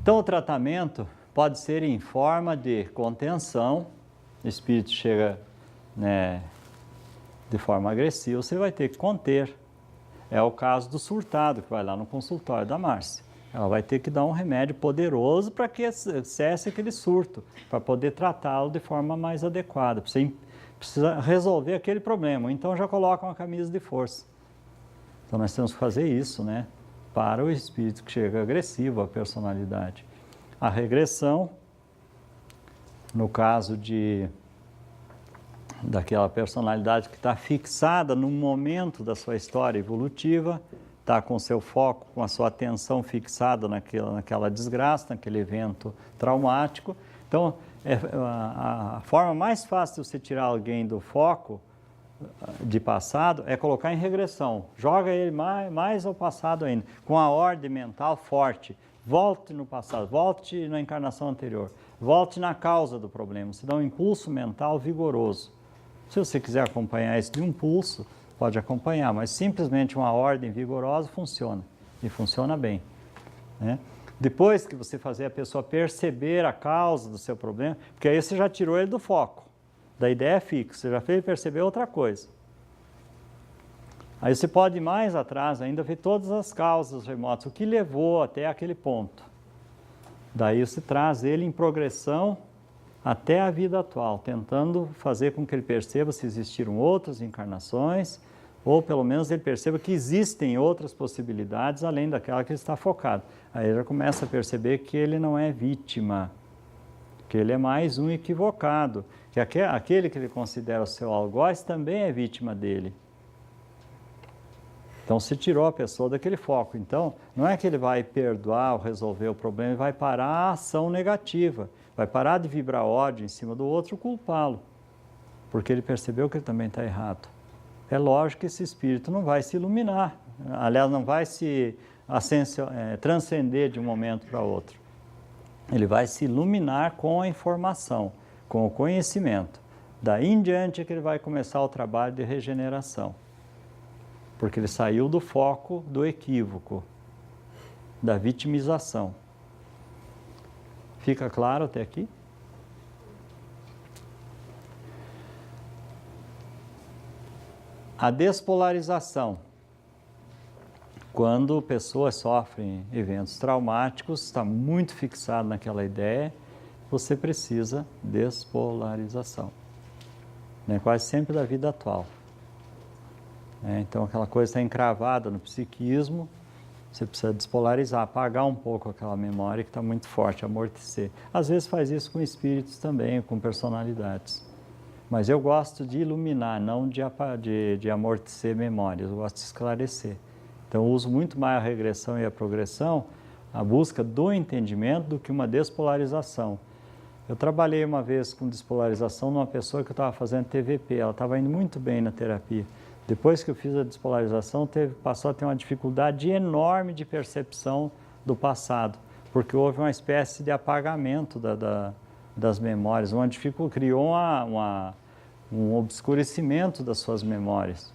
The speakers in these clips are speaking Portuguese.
Então, o tratamento pode ser em forma de contenção. O espírito chega, né, de forma agressiva, você vai ter que conter. É o caso do surtado, que vai lá no consultório da Márcia. Ela vai ter que dar um remédio poderoso para que cesse aquele surto, para poder tratá-lo de forma mais adequada. Você precisa resolver aquele problema, então já coloca uma camisa de força. Então nós temos que fazer isso, né? Para o espírito que chega agressivo, a personalidade. A regressão, no caso daquela personalidade que está fixada num momento da sua história evolutiva, está com seu foco, com a sua atenção fixada naquela desgraça, naquele evento traumático. Então, a forma mais fácil de você tirar alguém do foco de passado é colocar em regressão. Joga ele mais ao passado ainda, com a ordem mental forte. Volte no passado, volte na encarnação anterior, volte na causa do problema. Você dá um impulso mental vigoroso. Se você quiser acompanhar isso de um pulso, pode acompanhar, mas simplesmente uma ordem vigorosa funciona, e funciona bem, né? Depois que você fazer a pessoa perceber a causa do seu problema, porque aí você já tirou ele do foco, da ideia fixa, você já fez ele perceber outra coisa. Aí você pode ir mais atrás ainda, ver todas as causas remotas, o que levou até aquele ponto. Daí você traz ele em progressão até a vida atual, tentando fazer com que ele perceba se existiram outras encarnações, ou pelo menos ele perceba que existem outras possibilidades além daquela que ele está focado. Aí ele já começa a perceber que ele não é vítima, que ele é mais um equivocado, que aquele que ele considera o seu algoz também é vítima dele. Então, se tirou a pessoa daquele foco. Então, não é que ele vai perdoar ou resolver o problema, ele vai parar a ação negativa, vai parar de vibrar ódio em cima do outro e culpá-lo, porque ele percebeu que ele também está errado. É lógico que esse espírito não vai se iluminar, aliás, não vai se transcender de um momento para outro. Ele vai se iluminar com a informação, com o conhecimento. Daí em diante é que ele vai começar o trabalho de regeneração. Porque ele saiu do foco do equívoco, da vitimização. Fica claro até aqui? A despolarização. Quando pessoas sofrem eventos traumáticos, está muito fixado naquela ideia, você precisa despolarização. Né? Quase sempre da vida atual. Então, aquela coisa está encravada no psiquismo, você precisa despolarizar, apagar um pouco aquela memória que está muito forte, amortecer. Às vezes faz isso com espíritos também, com personalidades. Mas eu gosto de iluminar, não de amortecer memórias, eu gosto de esclarecer. Então, eu uso muito mais a regressão e a progressão, a busca do entendimento, do que uma despolarização. Eu trabalhei uma vez com despolarização numa pessoa que eu estava fazendo TVP, ela estava indo muito bem na terapia. Depois que eu fiz a despolarização, passou a ter uma dificuldade enorme de percepção do passado, porque houve uma espécie de apagamento das memórias, criou um obscurecimento das suas memórias.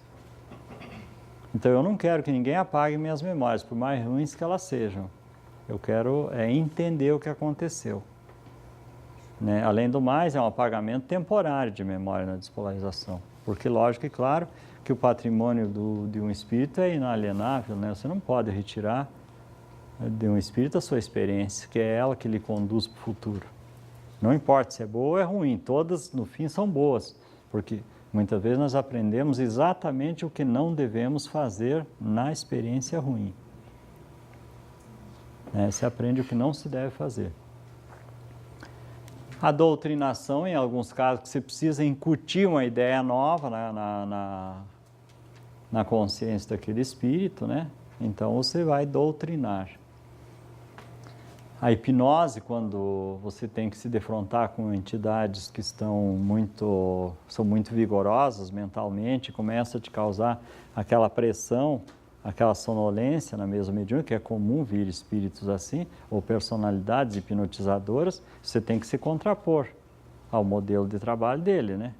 Então eu não quero que ninguém apague minhas memórias, por mais ruins que elas sejam. Eu quero entender o que aconteceu. Né? Além do mais, é um apagamento temporário de memória na despolarização, porque lógico e claro que o patrimônio de um espírito é inalienável, né? Você não pode retirar de um espírito a sua experiência, que é ela que lhe conduz para o futuro. Não importa se é boa ou é ruim, todas no fim são boas, porque muitas vezes nós aprendemos exatamente o que não devemos fazer na experiência ruim. Você aprende o que não se deve fazer. A doutrinação, em alguns casos, você precisa incutir uma ideia nova na consciência daquele espírito, né? Então você vai doutrinar. A hipnose, quando você tem que se defrontar com entidades que são muito vigorosas mentalmente, começa a te causar aquela pressão, aquela sonolência na mesa mediúnica, que é comum vir espíritos assim, ou personalidades hipnotizadoras, você tem que se contrapor ao modelo de trabalho dele, né?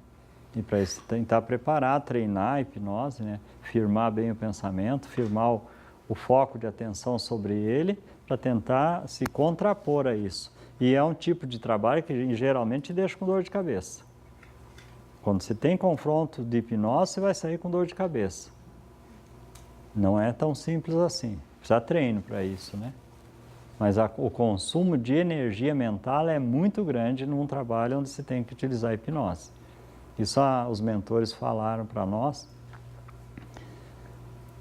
E para isso tem que estar preparado, treinar a hipnose, né? Firmar bem o pensamento, firmar o foco de atenção sobre ele para tentar se contrapor a isso. E é um tipo de trabalho que geralmente te deixa com dor de cabeça. Quando você tem confronto de hipnose, você vai sair com dor de cabeça. Não é tão simples assim. Precisa treino para isso, né? Mas o consumo de energia mental é muito grande num trabalho onde se tem que utilizar a hipnose. Isso os mentores falaram para nós,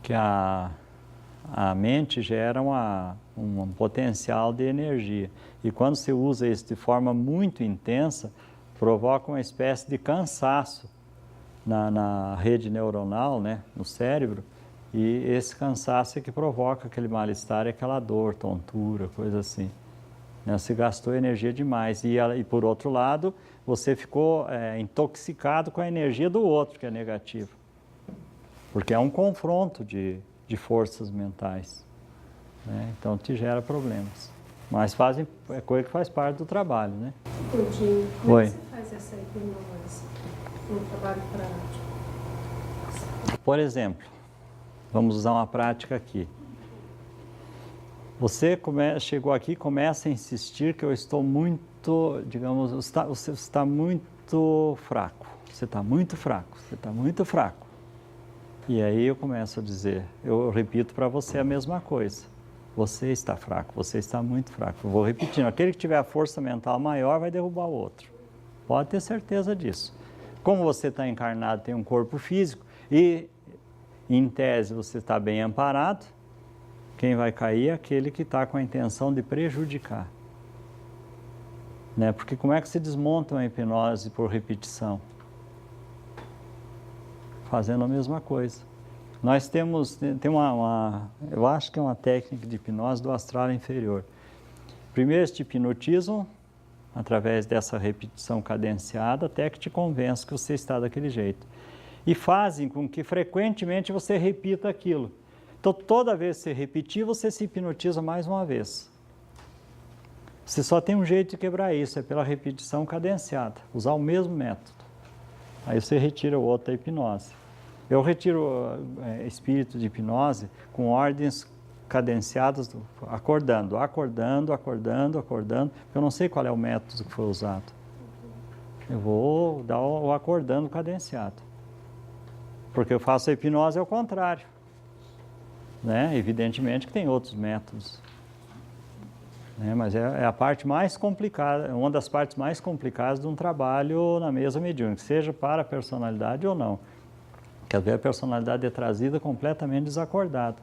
que a mente gera um potencial de energia. E quando se usa isso de forma muito intensa, provoca uma espécie de cansaço na rede neuronal, né, no cérebro, e esse cansaço é que provoca aquele mal-estar, aquela dor, tontura, coisa assim. Né? Se gastou energia demais. E por outro lado, você ficou intoxicado com a energia do outro, que é negativa. Porque é um confronto de forças mentais. Né? Então, te gera problemas. Mas é coisa que faz parte do trabalho, né? Claudinho, como é que você faz essa hipnose no trabalho prático? Por exemplo, vamos usar uma prática aqui. Você chegou aqui e começa a insistir que eu estou muito, digamos, você está muito fraco. Você está muito fraco, você está muito fraco. E aí eu começo a dizer, eu repito para você a mesma coisa. Você está fraco, você está muito fraco. Eu vou repetindo, aquele que tiver a força mental maior vai derrubar o outro. Pode ter certeza disso. Como você está encarnado, tem um corpo físico e, em tese, você está bem amparado, quem vai cair é aquele que está com a intenção de prejudicar. Né? Porque como é que se desmonta uma hipnose por repetição? Fazendo a mesma coisa. Nós tem eu acho que é uma técnica de hipnose do astral inferior. Primeiro eles te hipnotizam através dessa repetição cadenciada até que te convença que você está daquele jeito. E fazem com que frequentemente você repita aquilo. Então toda vez que você repetir, você se hipnotiza mais uma vez. Você só tem um jeito de quebrar isso, é pela repetição cadenciada, usar o mesmo método. Aí você retira o outro da hipnose. Eu retiro espírito de hipnose com ordens cadenciadas, acordando, eu não sei qual é o método que foi usado. Eu vou dar o acordando cadenciado. Porque eu faço a hipnose ao contrário. Né? Evidentemente que tem outros métodos. Né? Mas é a parte mais complicada, uma das partes mais complicadas de um trabalho na mesa mediúnica, seja para a personalidade ou não. Quer ver, a personalidade é trazida completamente desacordada.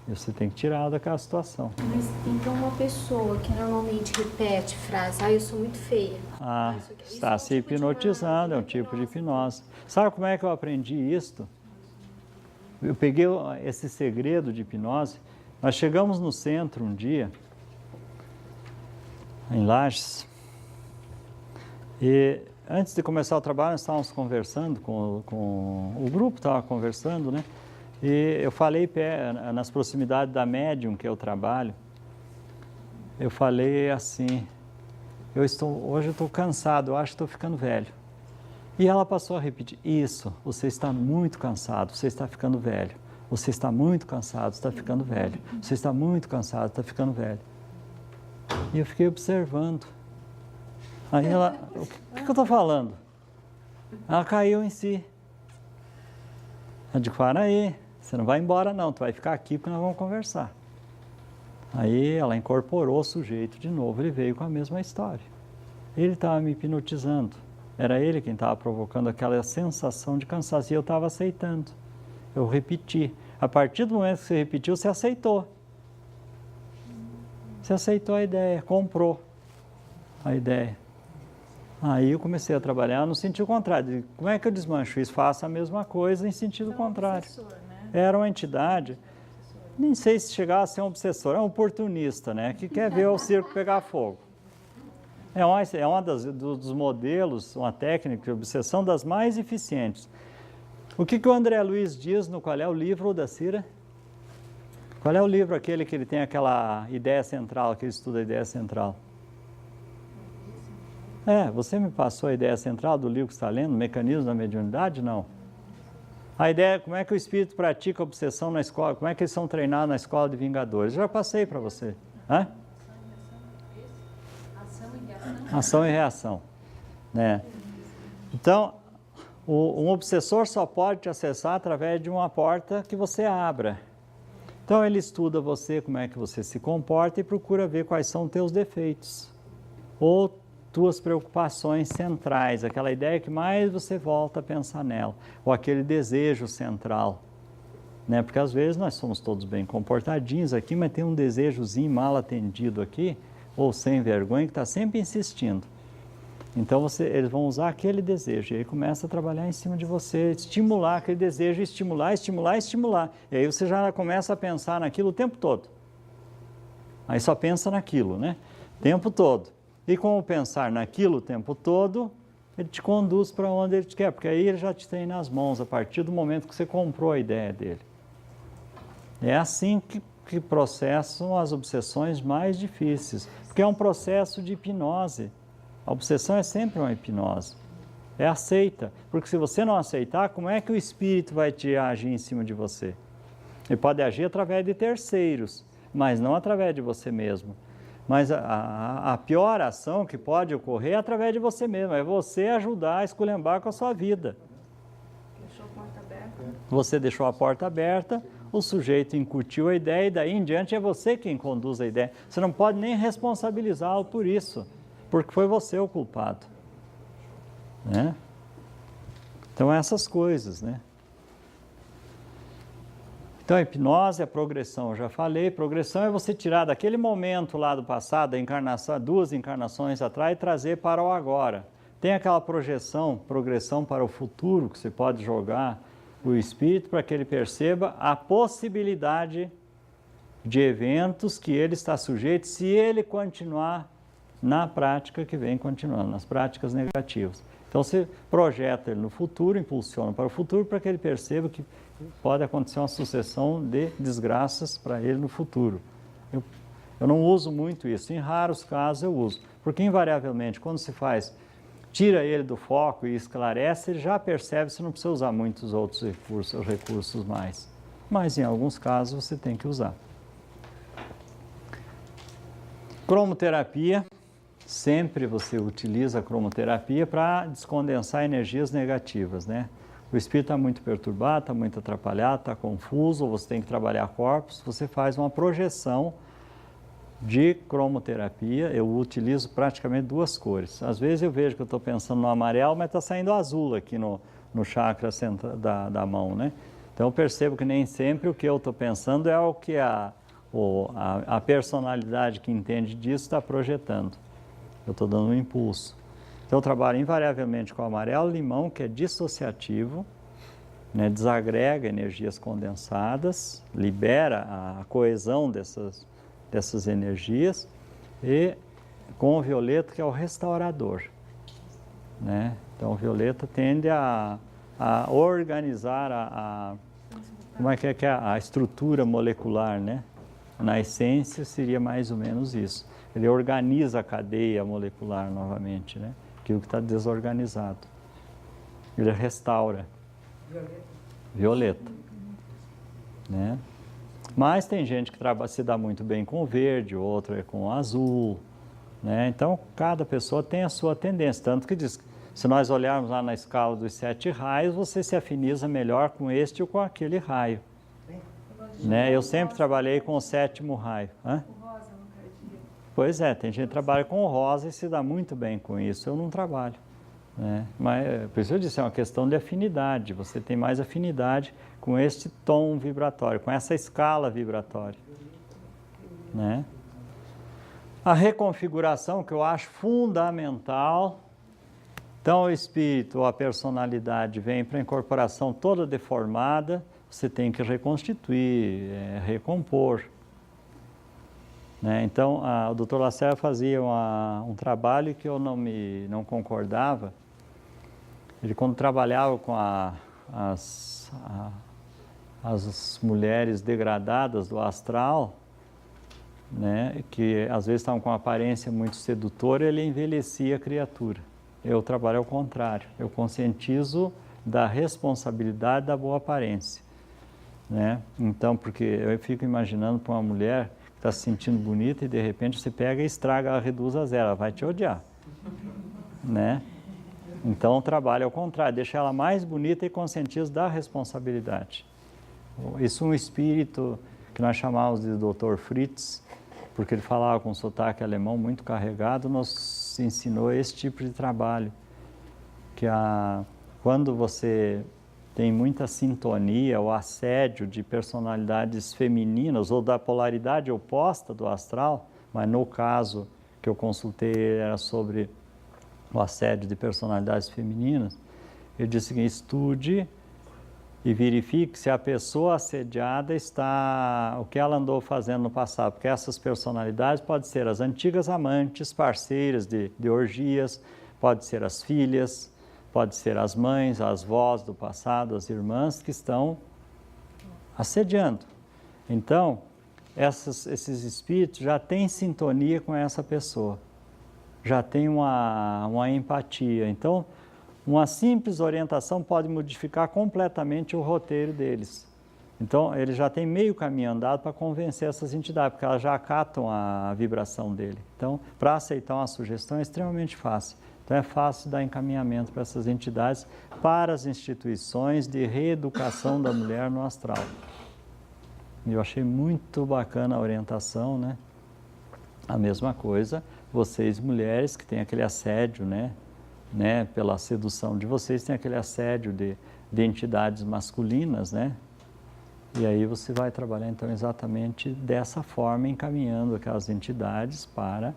E você tem que tirar daquela situação. Mas então uma pessoa que normalmente repete frases, eu sou muito feia. Está se hipnotizando, é um tipo de hipnose. Sabe como é que eu aprendi isto? Eu peguei esse segredo de hipnose. Nós chegamos no centro um dia, em Lages, e antes de começar o trabalho, nós estávamos conversando com o grupo, estava conversando, né? E eu falei nas proximidades da médium que eu trabalho, eu falei assim, hoje eu estou cansado, eu acho que estou ficando velho. E ela passou a repetir, isso, você está muito cansado, você está ficando velho. Você está muito cansado, está ficando velho. Você está muito cansado, está ficando velho. E eu fiquei observando. Aí ela, o que eu estou falando? Ela caiu em si. Eu digo, para aí, você não vai embora não, tu vai ficar aqui porque nós vamos conversar. Aí ela incorporou o sujeito de novo, ele veio com a mesma história. Ele estava me hipnotizando. Era ele quem estava provocando aquela sensação de cansaço e eu estava aceitando. Eu repeti. A partir do momento que você repetiu, você aceitou. Você aceitou a ideia, comprou a ideia. Aí eu comecei a trabalhar no sentido contrário. Como é que eu desmancho isso? Faço a mesma coisa em sentido contrário. Né? Era uma entidade, nem sei se chegava a ser um obsessor, é um oportunista, né? Que quer ver o circo pegar fogo. É uma dos modelos, uma técnica de obsessão das mais eficientes. O que o André Luiz diz no qual é o livro da Cira? Qual é o livro aquele que ele tem aquela ideia central, que ele estuda a ideia central? Você me passou a ideia central do livro que você está lendo, Mecanismo da Mediunidade? Não. A ideia é como é que o espírito pratica obsessão na escola, como é que eles são treinados na escola de Vingadores. Eu já passei para você. Hã? Ação e reação. Né? Então, um obsessor só pode te acessar através de uma porta que você abra. Então, ele estuda você, como é que você se comporta e procura ver quais são os teus defeitos. Ou tuas preocupações centrais, aquela ideia que mais você volta a pensar nela. Ou aquele desejo central. Né? Porque às vezes nós somos todos bem comportadinhos aqui, mas tem um desejozinho mal atendido aqui, ou sem vergonha, que está sempre insistindo. Então eles vão usar aquele desejo, e aí começa a trabalhar em cima de você, estimular aquele desejo, estimular. E aí você já começa a pensar naquilo o tempo todo. Aí só pensa naquilo, né? O tempo todo. E com o pensar naquilo o tempo todo, ele te conduz para onde ele te quer, porque aí ele já te tem nas mãos, a partir do momento que você comprou a ideia dele. É assim que processam as obsessões mais difíceis, porque é um processo de hipnose. A obsessão é sempre uma hipnose. É aceita, porque se você não aceitar, como é que o espírito vai te agir em cima de você? Ele pode agir através de terceiros, mas não através de você mesmo. Mas a pior ação que pode ocorrer é através de você mesmo, é você ajudar a esculhambar com a sua vida. Deixou a porta aberta. Você deixou a porta aberta, o sujeito incutiu a ideia e daí em diante é você quem conduz a ideia. Você não pode nem responsabilizá-lo por isso, porque foi você o culpado. Né? Então, essas coisas, né? Então, a hipnose, a progressão, eu já falei, progressão é você tirar daquele momento lá do passado, da encarnação, 2 encarnações atrás, e trazer para o agora. Tem aquela progressão para o futuro, que você pode jogar o espírito para que ele perceba a possibilidade de eventos que ele está sujeito se ele continuar na prática que vem continuando, nas práticas negativas. Então, você projeta ele no futuro, impulsiona para o futuro para que ele perceba que pode acontecer uma sucessão de desgraças para ele no futuro. Eu não uso muito isso, em raros casos eu uso, porque invariavelmente quando se faz, tira ele do foco e esclarece, ele já percebe, você não precisa usar muitos outros recursos mais. Mas em alguns casos você tem que usar. Cromoterapia, sempre você utiliza a cromoterapia para descondensar energias negativas, né? O espírito está muito perturbado, está muito atrapalhado, está confuso, você tem que trabalhar corpos, você faz uma projeção de cromoterapia. Eu utilizo praticamente 2 cores. Às vezes eu vejo que eu estou pensando no amarelo, mas está saindo azul aqui no chakra da mão, né? Então eu percebo que nem sempre o que eu estou pensando é o que a personalidade que entende disso está projetando. Eu estou dando um impulso. Então eu trabalho invariavelmente com o amarelo-limão, que é dissociativo, né, desagrega energias condensadas, libera a coesão dessas energias, e com o violeta, que é o restaurador. Né? Então o violeta tende a organizar como é que é a estrutura molecular, né? Na essência seria mais ou menos isso. Ele organiza a cadeia molecular novamente, né? Aquilo que está desorganizado. Ele restaura. Violeta. Né? Mas tem gente que se dá muito bem com o verde, outra é com o azul. Né? Então, cada pessoa tem a sua tendência. Tanto que diz, se nós olharmos lá na escala dos 7 raios, você se afiniza melhor com este ou com aquele raio. Né? Eu sempre trabalhei com o 7º raio. Hã? Pois é, tem gente que trabalha com o rosa e se dá muito bem com isso. Eu não trabalho. Né? Mas, por isso eu disse, é uma questão de afinidade. Você tem mais afinidade com este tom vibratório, com essa escala vibratória. Né? A reconfiguração, que eu acho fundamental. Então, o espírito ou a personalidade vem para a incorporação toda deformada, você tem que reconstituir, recompor. Né? Então, o Dr. Lacerda fazia um trabalho que eu não concordava. Ele, quando trabalhava com as mulheres degradadas do astral, né, que às vezes estavam com uma aparência muito sedutora, ele envelhecia a criatura. Eu trabalho ao contrário. Eu conscientizo da responsabilidade da boa aparência, né? Então, porque eu fico imaginando para uma mulher que está se sentindo bonita e de repente você pega e estraga, ela reduz a zero, ela vai te odiar, né? Então o trabalho é o contrário, deixa ela mais bonita e conscientiza da responsabilidade. Isso é um espírito que nós chamamos de Dr. Fritz, porque ele falava com sotaque alemão muito carregado, nos ensinou esse tipo de trabalho, que quando você tem muita sintonia ou assédio de personalidades femininas ou da polaridade oposta do astral, mas no caso que eu consultei era sobre o assédio de personalidades femininas, ele disse que estude e verifique se a pessoa assediada está, o que ela andou fazendo no passado, porque essas personalidades podem ser as antigas amantes, parceiras de orgias, pode ser as filhas, pode ser as mães, as vós do passado, as irmãs que estão assediando. Então, esses espíritos já têm sintonia com essa pessoa, já tem uma empatia. Então, uma simples orientação pode modificar completamente o roteiro deles. Então, ele já tem meio caminho andado para convencer essas entidades, porque elas já acatam a vibração dele. Então, para aceitar uma sugestão é extremamente fácil. Então, é fácil dar encaminhamento para essas entidades, para as instituições de reeducação da mulher no astral. Eu achei muito bacana a orientação, né? A mesma coisa, vocês mulheres que têm aquele assédio, né? Pela sedução de vocês, tem aquele assédio de entidades masculinas, né? E aí você vai trabalhar, então, exatamente dessa forma, encaminhando aquelas entidades para...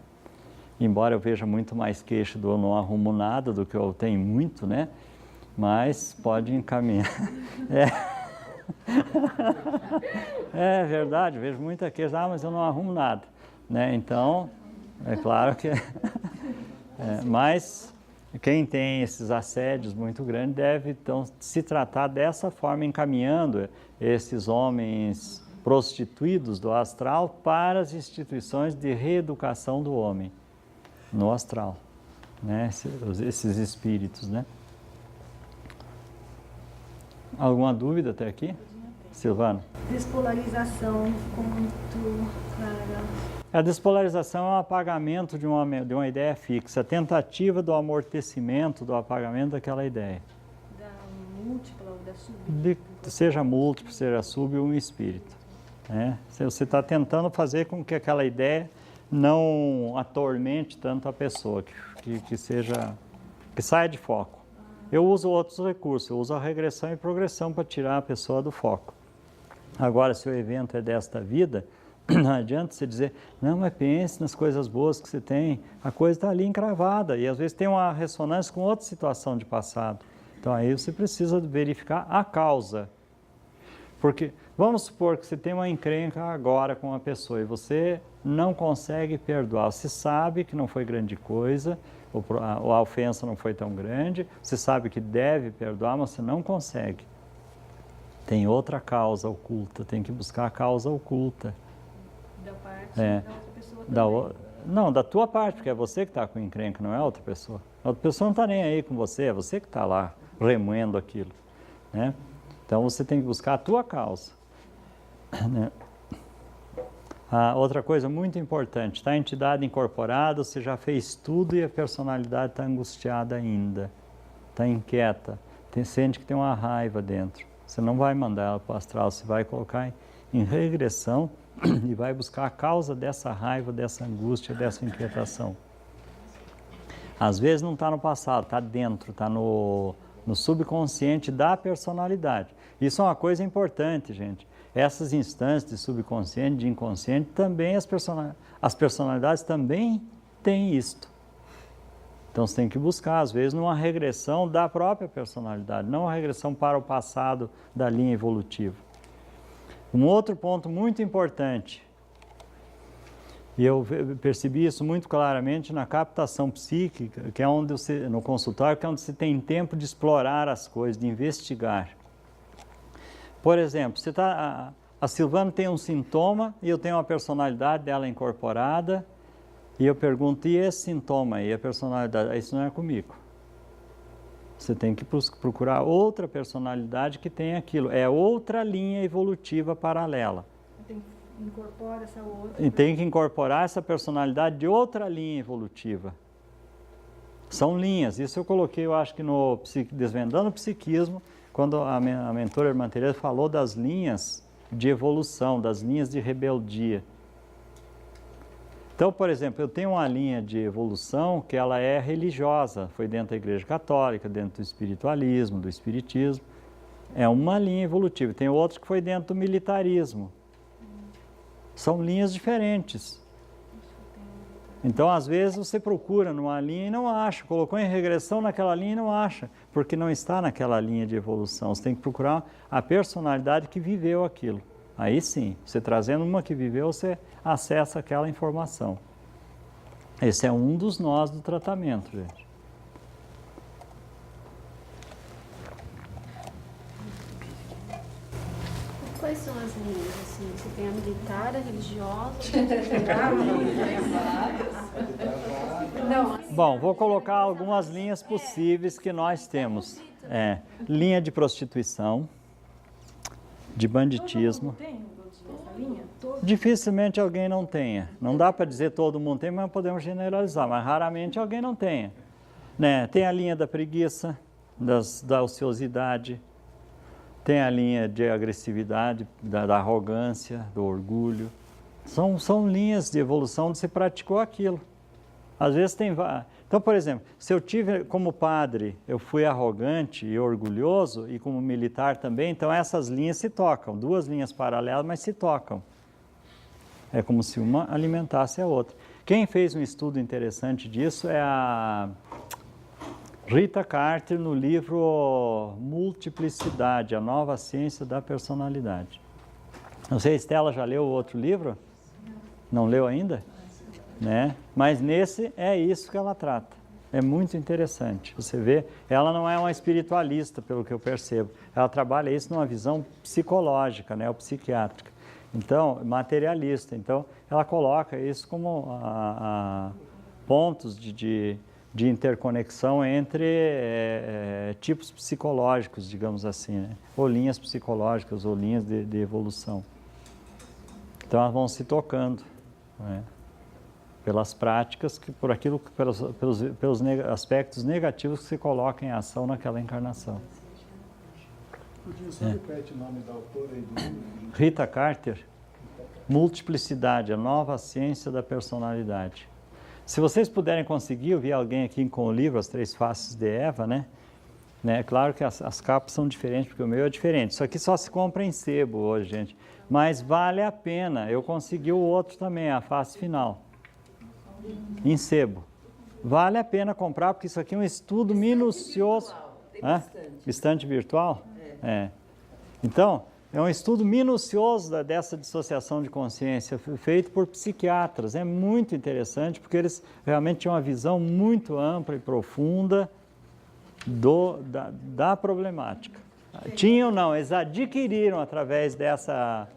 Embora eu veja muito mais queixa do eu não arrumo nada do que eu tenho muito, né? Mas pode encaminhar. É verdade, vejo muita queixa, mas eu não arrumo nada, né? Então, é claro que... mas quem tem esses assédios muito grandes deve, então, se tratar dessa forma, encaminhando esses homens prostituídos do astral para as instituições de reeducação do homem no astral, né? Esses espíritos, né? Alguma dúvida até aqui? Silvana? Despolarização, como tu, Clara? A despolarização é um apagamento de uma ideia fixa, a tentativa do amortecimento, do apagamento daquela ideia. Da múltipla ou da sub? Seja múltiplo, seja sub, um espírito, né? Você está tentando fazer com que aquela ideia não atormente tanto a pessoa, que saia de foco. Eu uso outros recursos, eu uso a regressão e progressão para tirar a pessoa do foco. Agora, se o evento é desta vida, não adianta você dizer, não, mas pense nas coisas boas que você tem, a coisa está ali encravada, e às vezes tem uma ressonância com outra situação de passado. Então aí você precisa verificar a causa. Porque, vamos supor que você tem uma encrenca agora com uma pessoa e você não consegue perdoar. Você sabe que não foi grande coisa, a ofensa não foi tão grande, você sabe que deve perdoar, mas você não consegue. Tem outra causa oculta, tem que buscar a causa oculta. Da parte da outra pessoa também. Não, da tua parte, porque é você que está com encrenca, não é a outra pessoa. A outra pessoa não está nem aí com você, é você que está lá remoendo aquilo, né? Então, você tem que buscar a tua causa, né? Outra coisa muito importante, está a entidade incorporada, você já fez tudo e a personalidade está angustiada ainda, está inquieta, sente que tem uma raiva dentro. Você não vai mandar ela para o astral, você vai colocar em regressão e vai buscar a causa dessa raiva, dessa angústia, dessa inquietação. Às vezes não está no passado, está dentro, está no subconsciente da personalidade. Isso é uma coisa importante, gente. Essas instâncias de subconsciente, de inconsciente, também as personalidades também têm isto. Então você tem que buscar, às vezes, numa regressão da própria personalidade, não uma regressão para o passado da linha evolutiva. Um outro ponto muito importante, e eu percebi isso muito claramente na captação psíquica, que é onde no consultório, que é onde você tem tempo de explorar as coisas, de investigar. Por exemplo, a Silvana tem um sintoma e eu tenho uma personalidade dela incorporada e eu pergunto, e esse sintoma aí, a personalidade, isso não é comigo. Você tem que procurar outra personalidade que tenha aquilo. É outra linha evolutiva paralela. Tem que incorporar essa outra. E tem que incorporar essa personalidade de outra linha evolutiva. São linhas. Isso eu coloquei, eu acho que no Desvendando o Psiquismo, quando a mentora Irmã Teresa falou das linhas de evolução, das linhas de rebeldia. Então, por exemplo, eu tenho uma linha de evolução que ela é religiosa, foi dentro da Igreja Católica, dentro do espiritualismo, do espiritismo. É uma linha evolutiva. Tem outra que foi dentro do militarismo. São linhas diferentes. Então, às vezes, você procura numa linha e não acha. Colocou em regressão naquela linha e não acha, porque não está naquela linha de evolução. Você tem que procurar a personalidade que viveu aquilo. Aí sim, você trazendo uma que viveu, você acessa aquela informação. Esse é um dos nós do tratamento, gente. Quais são as linhas? Assim, você tem a militar, a religiosa... Bom, vou colocar algumas linhas possíveis que nós temos. Linha de prostituição, de banditismo. Todo mundo tem essa linha? Dificilmente alguém não tenha. Não dá para dizer todo mundo tem, mas podemos generalizar. Mas raramente alguém não tenha. Né? Tem a linha da preguiça, da ociosidade. Tem a linha de agressividade, da arrogância, do orgulho. São linhas de evolução onde se praticou aquilo. Às vezes tem... Então, por exemplo, se eu tive como padre, eu fui arrogante e orgulhoso, e como militar também, então essas linhas se tocam. Duas linhas paralelas, mas se tocam. É como se uma alimentasse a outra. Quem fez um estudo interessante disso é a Rita Carter, no livro Multiplicidade, a nova ciência da personalidade. Não sei, Estela já leu o outro livro? Não leu ainda? Né? Mas nesse é isso que ela trata. É muito interessante. Você vê, ela não é uma espiritualista, pelo que eu percebo. Ela trabalha isso numa visão psicológica, né, ou psiquiátrica. Então, materialista. Então, ela coloca isso como pontos de interconexão entre tipos psicológicos, digamos assim, né? Ou linhas psicológicas, ou linhas de evolução. Então, elas vão se tocando, né? Pelas práticas, pelos aspectos negativos que se colocam em ação naquela encarnação. Só repete o nome da autora aí do livro. Rita Carter, Multiplicidade, a nova ciência da personalidade. Se vocês puderem conseguir, eu vi alguém aqui com o livro As Três Faces de Eva, né? Claro que as capas são diferentes, porque o meu é diferente. Isso aqui só se compra em sebo hoje, gente. Mas vale a pena. Eu consegui o outro também, a face final. Em sebo. Vale a pena comprar, porque isso aqui é um estudo minucioso. Estante virtual? Então, é um estudo minucioso dessa dissociação de consciência, feito por psiquiatras. É muito interessante, porque eles realmente tinham uma visão muito ampla e profunda da problemática. Tinham não, eles adquiriram através dessa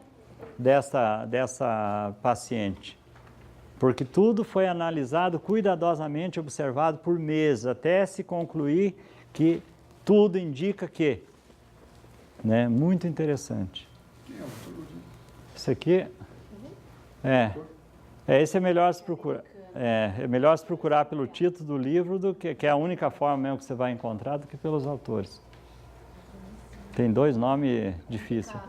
paciente. Porque tudo foi analisado cuidadosamente, observado por meses, até se concluir que tudo indica que. Né? Muito interessante. Isso aqui esse é melhor se procurar. É melhor se procurar pelo título do livro, que é a única forma mesmo que você vai encontrar, do que pelos autores. Tem dois nomes difíceis.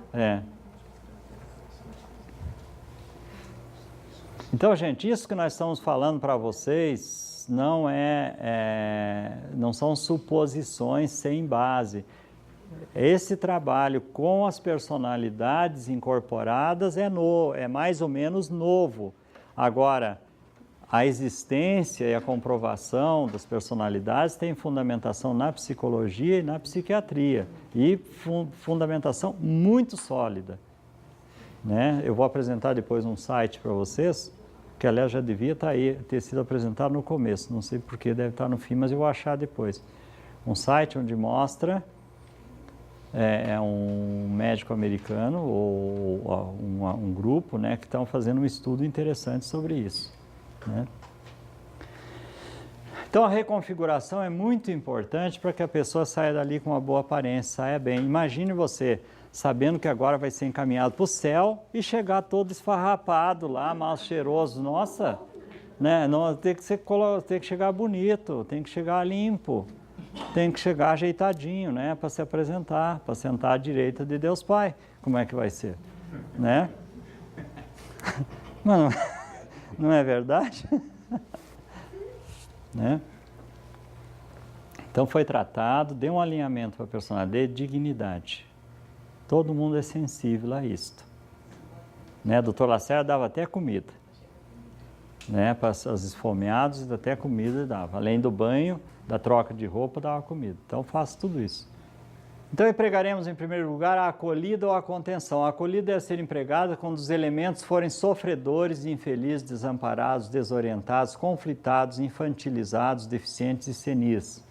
Então, gente, isso que nós estamos falando para vocês não são suposições sem base. Esse trabalho com as personalidades incorporadas é mais ou menos novo. Agora, a existência e a comprovação das personalidades tem fundamentação na psicologia e na psiquiatria, e fundamentação muito sólida. Né? Eu vou apresentar depois um site para vocês, que aliás já devia ter sido apresentado no começo, não sei porque deve estar no fim, mas eu vou achar depois. Um site onde mostra um médico americano ou um grupo, né, que estão fazendo um estudo interessante sobre isso. Né? Então a reconfiguração é muito importante para que a pessoa saia dali com uma boa aparência, saia bem. Imagine você sabendo que agora vai ser encaminhado para o céu e chegar todo esfarrapado lá, mal cheiroso. Nossa, né? Não, tem que chegar bonito, tem que chegar limpo, tem que chegar ajeitadinho, né? Para se apresentar, para sentar à direita de Deus Pai. Como é que vai ser? Né? Mano, não é verdade? Né? Então foi tratado, deu um alinhamento para a personalidade de dignidade. Todo mundo é sensível a isto. Né? Doutor Lacerda dava até comida. Né? Para os esfomeados, até comida dava. Além do banho, da troca de roupa, dava comida. Então faço tudo isso. Então empregaremos em primeiro lugar a acolhida ou a contenção. A acolhida deve ser empregada quando os elementos forem sofredores, infelizes, desamparados, desorientados, conflitados, infantilizados, deficientes e senis.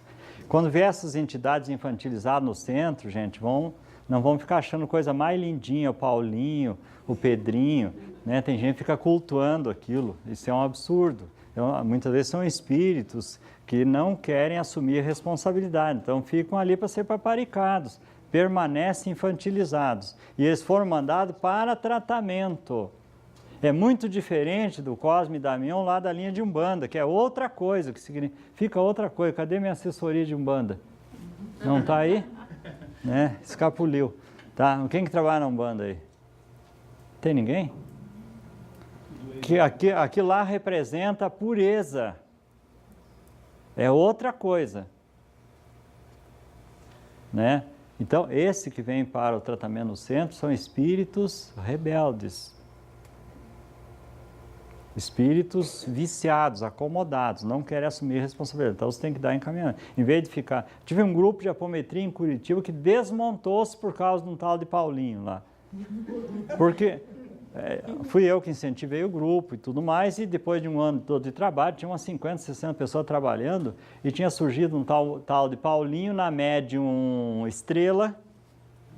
Quando vier essas entidades infantilizadas no centro, gente, não vão ficar achando coisa mais lindinha, o Paulinho, o Pedrinho, né? Tem gente que fica cultuando aquilo, isso é um absurdo. Então, muitas vezes são espíritos que não querem assumir responsabilidade, então ficam ali para ser paparicados, permanecem infantilizados. E eles foram mandados para tratamento. É muito diferente do Cosme e Damião lá da linha de Umbanda, que é outra coisa, que significa outra coisa. Cadê minha assessoria de Umbanda? Não está aí? Né? Escapuliu. Tá? Quem que trabalha na Umbanda aí? Tem ninguém? Aqui lá representa a pureza. É outra coisa. Né? Então, esse que vem para o tratamento no centro são espíritos rebeldes. Espíritos viciados, acomodados, não querem assumir responsabilidade. Então, você tem que dar encaminhamento. Em vez de ficar... Tive um grupo de apometria em Curitiba que desmontou-se por causa de um tal de Paulinho lá. Porque... fui eu que incentivei o grupo e tudo mais, e depois de um ano todo de trabalho, tinha umas 50, 60 pessoas trabalhando, e tinha surgido um tal de Paulinho na médium estrela,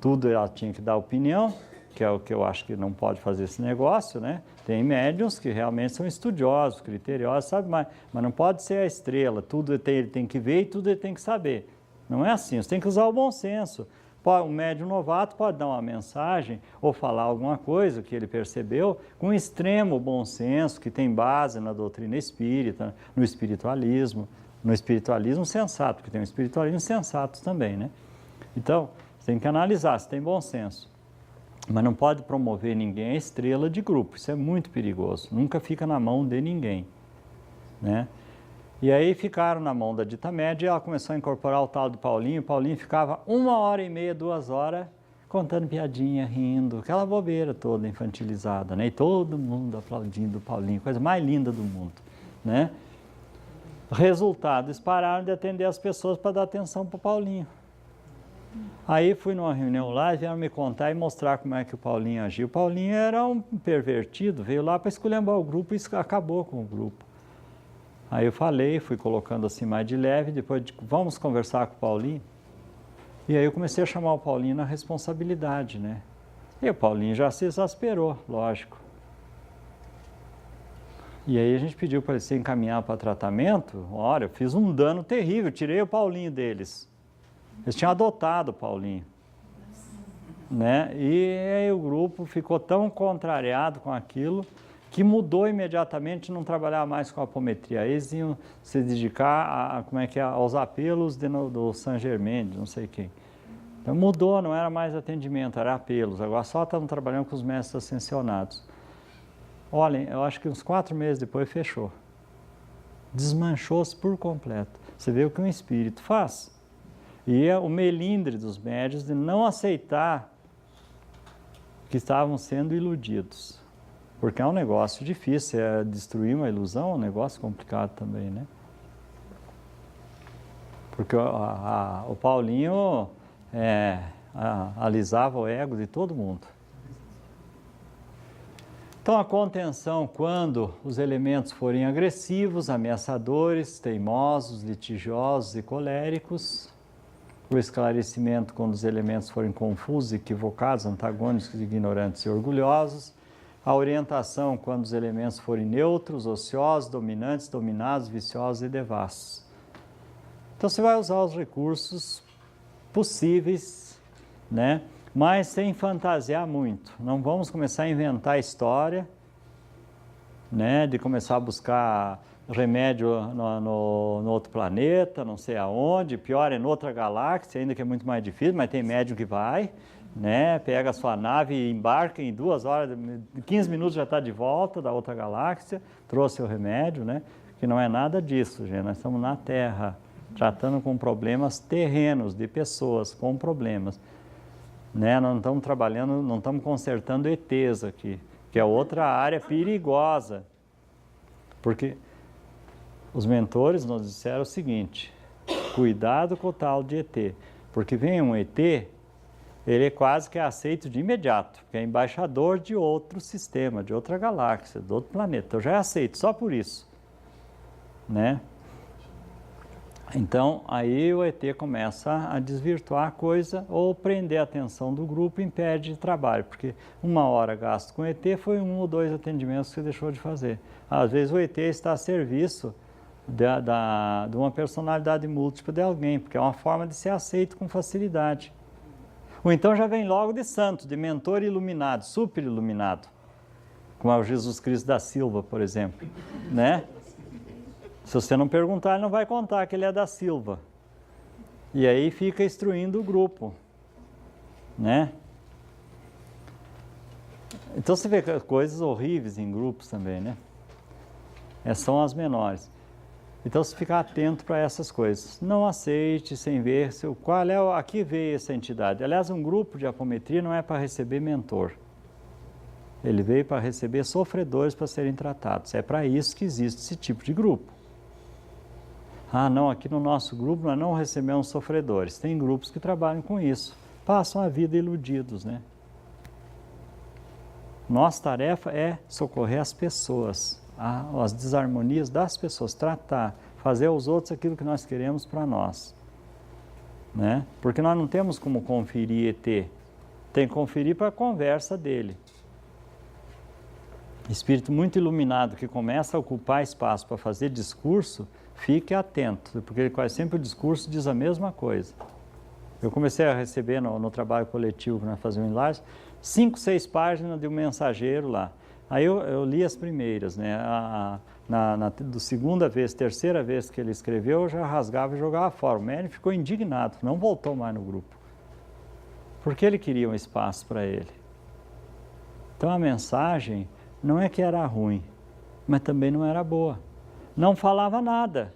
tudo ela tinha que dar opinião, que é o que eu acho que não pode fazer esse negócio, né? Tem médiums que realmente são estudiosos, criteriosos, sabe, mas não pode ser a estrela, tudo ele tem que ver e tudo ele tem que saber. Não é assim, você tem que usar o bom senso. Um médium novato pode dar uma mensagem ou falar alguma coisa que ele percebeu com extremo bom senso, que tem base na doutrina espírita, no espiritualismo sensato, porque tem um espiritualismo sensato também, né? Então, você tem que analisar se tem bom senso. Mas não pode promover ninguém a estrela de grupo, isso é muito perigoso, nunca fica na mão de ninguém, né? E aí ficaram na mão da dita média e ela começou a incorporar o tal de Paulinho. O Paulinho ficava 1h30, 2 horas, contando piadinha, rindo, aquela bobeira toda infantilizada, né? E todo mundo aplaudindo o Paulinho, coisa mais linda do mundo, né? Resultado, eles pararam de atender as pessoas para dar atenção para o Paulinho. Aí fui numa reunião lá e vieram me contar e mostrar como é que o Paulinho agiu. O Paulinho era um pervertido, veio lá para esculhambar o grupo e acabou com o grupo. Aí eu falei, fui colocando assim mais de leve, depois vamos conversar com o Paulinho. E aí eu comecei a chamar o Paulinho na responsabilidade, né? E o Paulinho já se exasperou, lógico. E aí a gente pediu para ele se encaminhar para tratamento. Olha, eu fiz um dano terrível, tirei o Paulinho deles. Eles tinham adotado o Paulinho. Né? E aí o grupo ficou tão contrariado com aquilo que mudou imediatamente, não trabalhar mais com a apometria. Eles iam se dedicar aos apelos do Saint Germain, de não sei quem. Então mudou, não era mais atendimento, era apelos. Agora só estavam trabalhando com os mestres ascensionados. Olhem, eu acho que uns 4 meses depois fechou. Desmanchou-se por completo. Você vê o que um espírito faz. E é o melindre dos médios de não aceitar que estavam sendo iludidos. Porque é um negócio difícil, destruir uma ilusão é um negócio complicado também, né? Porque o Paulinho alisava o ego de todo mundo. Então a contenção, quando os elementos forem agressivos, ameaçadores, teimosos, litigiosos e coléricos. O esclarecimento, quando os elementos forem confusos, equivocados, antagônicos, ignorantes e orgulhosos. A orientação, quando os elementos forem neutros, ociosos, dominantes, dominados, viciosos e devassos. Então você vai usar os recursos possíveis, né? Mas sem fantasiar muito. Não vamos começar a inventar história, né? De começar a buscar remédio no outro planeta, não sei aonde, pior é em outra galáxia, ainda que é muito mais difícil, mas tem médium que vai, né? Pega a sua nave e embarca em 2 horas, 15 minutos já está de volta da outra galáxia, trouxe o remédio, né? Que não é nada disso, gente. Nós estamos na Terra, tratando com problemas terrenos, de pessoas com problemas. Né? Nós não estamos trabalhando, não estamos consertando ETs aqui, que é outra área perigosa. Porque os mentores nos disseram o seguinte: cuidado com o tal de ET, porque vem um ET, ele é quase que aceito de imediato, porque é embaixador de outro sistema, de outra galáxia, de outro planeta. Eu já aceito só por isso, né? Então, aí o ET começa a desvirtuar a coisa ou prender a atenção do grupo e impede de trabalho, porque 1 hora gasto com ET foi 1 ou 2 atendimentos que você deixou de fazer. Às vezes o ET está a serviço de uma personalidade múltipla de alguém, porque é uma forma de ser aceito com facilidade. Ou então já vem logo de santo, de mentor iluminado, super iluminado, como é o Jesus Cristo da Silva, por exemplo, né? Se você não perguntar, ele não vai contar que ele é da Silva. E aí fica instruindo o grupo, né? Então você vê coisas horríveis em grupos também, né? Essas são as menores. Então você fica atento para essas coisas. Não aceite sem ver qual é a que veio essa entidade. Aliás, um grupo de apometria não é para receber mentor. Ele veio para receber sofredores para serem tratados. É para isso que existe esse tipo de grupo. Ah, não, aqui no nosso grupo nós não recebemos sofredores. Tem grupos que trabalham com isso. Passam a vida iludidos, né? Nossa tarefa é socorrer as pessoas, as desarmonias das pessoas, tratar, fazer aos outros aquilo que nós queremos para nós, né? Porque nós não temos como conferir ET. Tem que conferir para a conversa dele. Espírito muito iluminado que começa a ocupar espaço para fazer discurso, fique atento, porque quase sempre o discurso diz a mesma coisa. Eu comecei a receber no trabalho coletivo que nós fazíamos em Lages, 5, 6 páginas de um mensageiro lá. Aí eu li as primeiras, né? Na segunda vez, terceira vez que ele escreveu, eu já rasgava e jogava fora. O médium ficou indignado, não voltou mais no grupo. Porque ele queria um espaço para ele. Então a mensagem não é que era ruim, mas também não era boa. Não falava nada.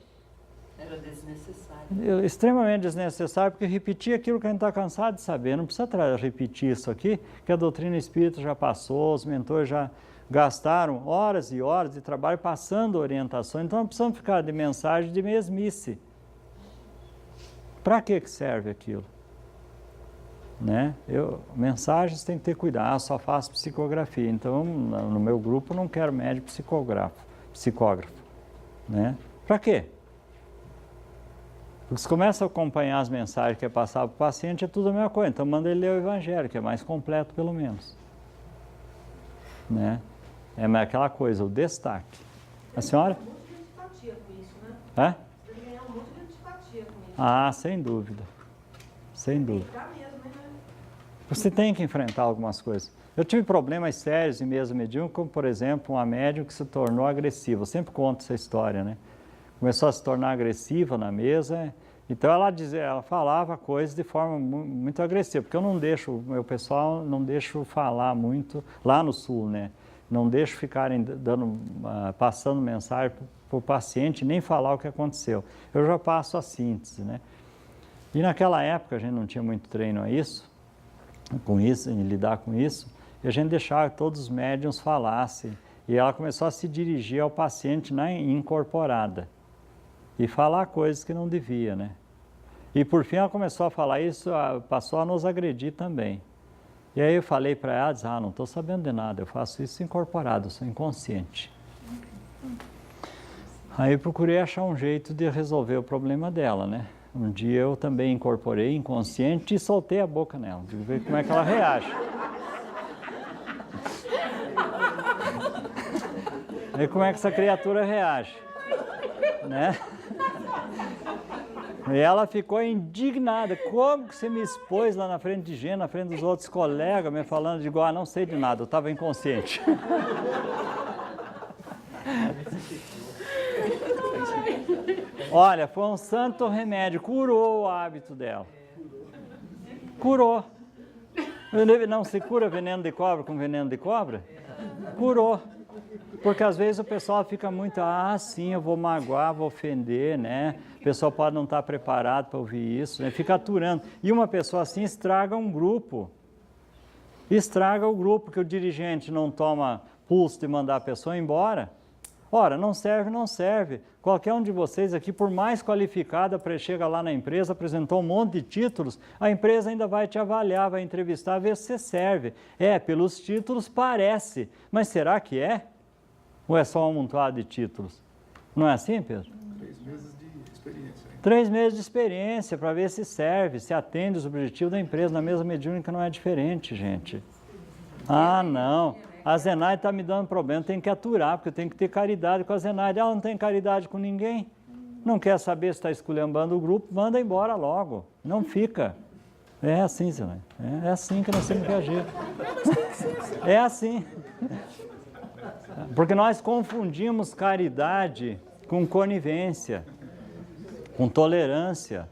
Era desnecessário. Extremamente desnecessário, porque repetia aquilo que a gente está cansado de saber. Não precisa repetir isso aqui, que a doutrina espírita já passou, os mentores já gastaram horas e horas de trabalho passando orientações. Então não precisamos ficar de mensagem de mesmice. Para que serve aquilo? Né? Mensagens tem que ter cuidado, eu só faço psicografia. Então no meu grupo não quero médico psicógrafo. Né? Para quê? Porque se começa a acompanhar as mensagens que é passado para o paciente, é tudo a mesma coisa. Então manda ele ler o Evangelho, que é mais completo pelo menos. Né? É aquela coisa, o destaque. A senhora? Tem muito de antipatia com isso, né? É? Você tem que ganhar muito de antipatia com isso. Ah, sem dúvida. Sem dúvida. Dá mesmo, né? Você tem que enfrentar algumas coisas. Eu tive problemas sérios em mesa mediúnica, como por exemplo, uma médium que se tornou agressiva. Eu sempre conto essa história, né? Começou a se tornar agressiva na mesa, então ela falava coisas de forma muito agressiva, porque eu não deixo, o meu pessoal não deixo falar muito, lá no sul, né? Não deixo ficarem passando mensagem para o paciente, nem falar o que aconteceu. Eu já passo a síntese, né? E naquela época a gente não tinha muito treino com isso, em lidar com isso, e a gente deixava que todos os médiuns falassem, e ela começou a se dirigir ao paciente na incorporada, e falar coisas que não devia, né? E por fim ela começou a falar isso, passou a nos agredir também. E aí eu falei para ela, não estou sabendo de nada, eu faço isso incorporado, eu sou inconsciente. Aí eu procurei achar um jeito de resolver o problema dela, né? Um dia eu também incorporei inconsciente e soltei a boca nela, de ver como é que ela reage. Ver como é que essa criatura reage, né? E ela ficou indignada. Como que você me expôs lá na frente de gente, na frente dos outros colegas, me falando de igual, não sei de nada, eu estava inconsciente. Olha, foi um santo remédio, curou o hábito dela. Curou. Não se cura veneno de cobra com veneno de cobra? Curou. Porque às vezes o pessoal fica muito, sim, eu vou magoar, vou ofender, né? O pessoal pode não estar preparado para ouvir isso, né? Fica aturando. E uma pessoa assim estraga um grupo. Estraga o grupo, que o dirigente não toma pulso de mandar a pessoa embora. Ora, não serve, não serve. Qualquer um de vocês aqui, por mais qualificado, chega lá na empresa, apresentou um monte de títulos, a empresa ainda vai te avaliar, vai entrevistar, ver se você serve. Pelos títulos parece, mas será que é? Ou é só um amontoado de títulos? Não é assim, Pedro? 3 meses de experiência. 3 meses de experiência para ver se serve, se atende os objetivos da empresa. Na mesa mediúnica não é diferente, gente. Não. A Zenaide está me dando problema, tem que aturar, porque eu tenho que ter caridade com a Zenaide. Ela não tem caridade com ninguém. Não quer saber se está esculhambando o grupo, manda embora logo. Não fica. É assim, Zenaide. É assim que nós temos que agir. É assim. Porque nós confundimos caridade com conivência, com tolerância.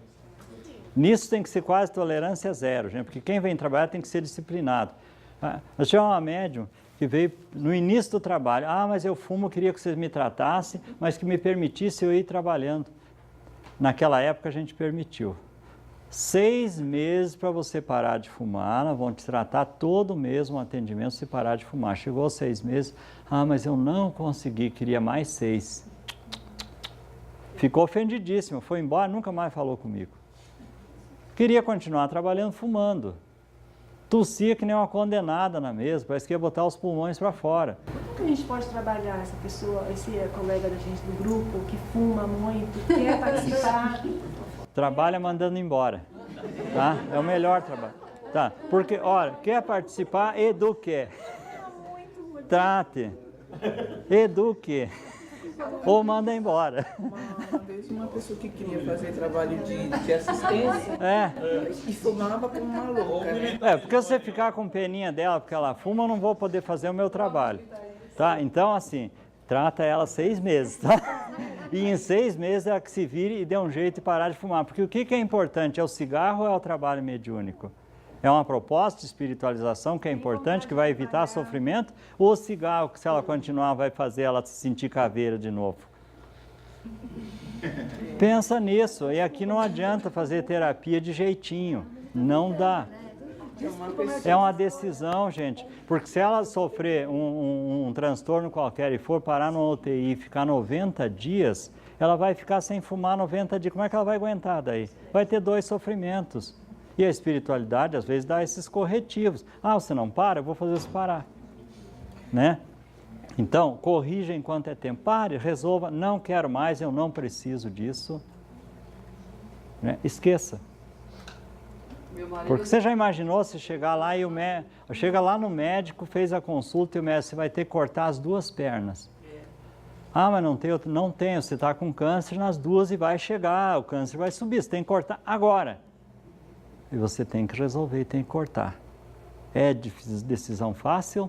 Nisso tem que ser quase tolerância zero, gente, porque quem vem trabalhar tem que ser disciplinado. Eu tinha uma médium que veio no início do trabalho. Mas eu fumo, queria que vocês me tratassem, mas que me permitisse eu ir trabalhando. Naquela época a gente permitiu. 6 meses para você parar de fumar, nós vamos te tratar todo mês um atendimento se parar de fumar. Chegou aos 6 meses, mas eu não consegui, queria mais 6. Ficou ofendidíssimo, foi embora, nunca mais falou comigo. Queria continuar trabalhando fumando. Tossia que nem uma condenada na mesa, parece que ia botar os pulmões para fora. Como a gente pode trabalhar essa pessoa, esse colega da gente do grupo, que fuma muito, quer participar? Trabalha mandando embora, tá? É o melhor trabalho. Tá? Porque, olha, quer participar, eduque. Trate. Eduque. Ou manda embora. Uma vez uma pessoa que queria fazer trabalho de assistência e fumava como uma louca, né? Porque se você ficar com peninha dela porque ela fuma, eu não vou poder fazer o meu trabalho. Tá? Então, assim, trata ela 6 meses, tá? E em 6 meses ela que se vire e dê um jeito de parar de fumar. Porque o que é importante? É o cigarro ou é o trabalho mediúnico? É uma proposta de espiritualização que é importante, que vai evitar sofrimento, ou o cigarro, que se ela continuar vai fazer ela se sentir caveira de novo? Pensa nisso, e aqui não adianta fazer terapia de jeitinho, não dá. É uma decisão, gente, porque se ela sofrer um transtorno qualquer e for parar no UTI e ficar 90 dias, ela vai ficar sem fumar 90 dias, como é que ela vai aguentar daí? Vai ter 2 sofrimentos. E a espiritualidade, às vezes, dá esses corretivos. Você não para? Eu vou fazer você parar. Né? Então, corrija enquanto é tempo. Pare, resolva. Não quero mais, eu não preciso disso. Né? Esqueça. Porque você já imaginou se chegar lá e o médico... Chega lá no médico, fez a consulta e o médico, você vai ter que cortar as 2 pernas. Mas não tem, não tenho, você está com câncer nas 2 e vai chegar, o câncer vai subir, você tem que cortar agora. E você tem que resolver, tem que cortar. É decisão fácil?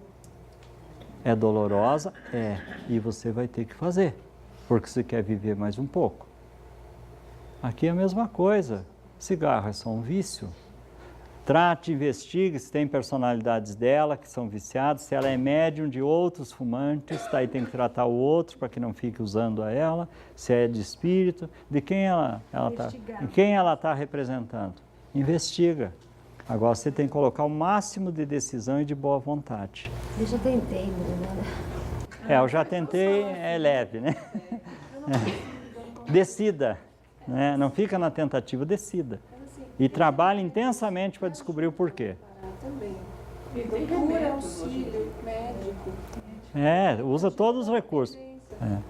É dolorosa? E você vai ter que fazer, porque você quer viver mais um pouco. Aqui é a mesma coisa. Cigarro é só um vício. Trate, investigue se tem personalidades dela que são viciadas, se ela é médium de outros fumantes, daí tem que tratar o outro para que não fique usando a ela, se é de espírito, de quem ela está representando. Investiga. Agora você tem que colocar o máximo de decisão e de boa vontade. Eu já tentei, mas eu já tentei, é leve, né? Decida, né? Não fica na tentativa, decida. E trabalhe intensamente para descobrir o porquê. Também. Procura auxílio médico. Usa todos os recursos.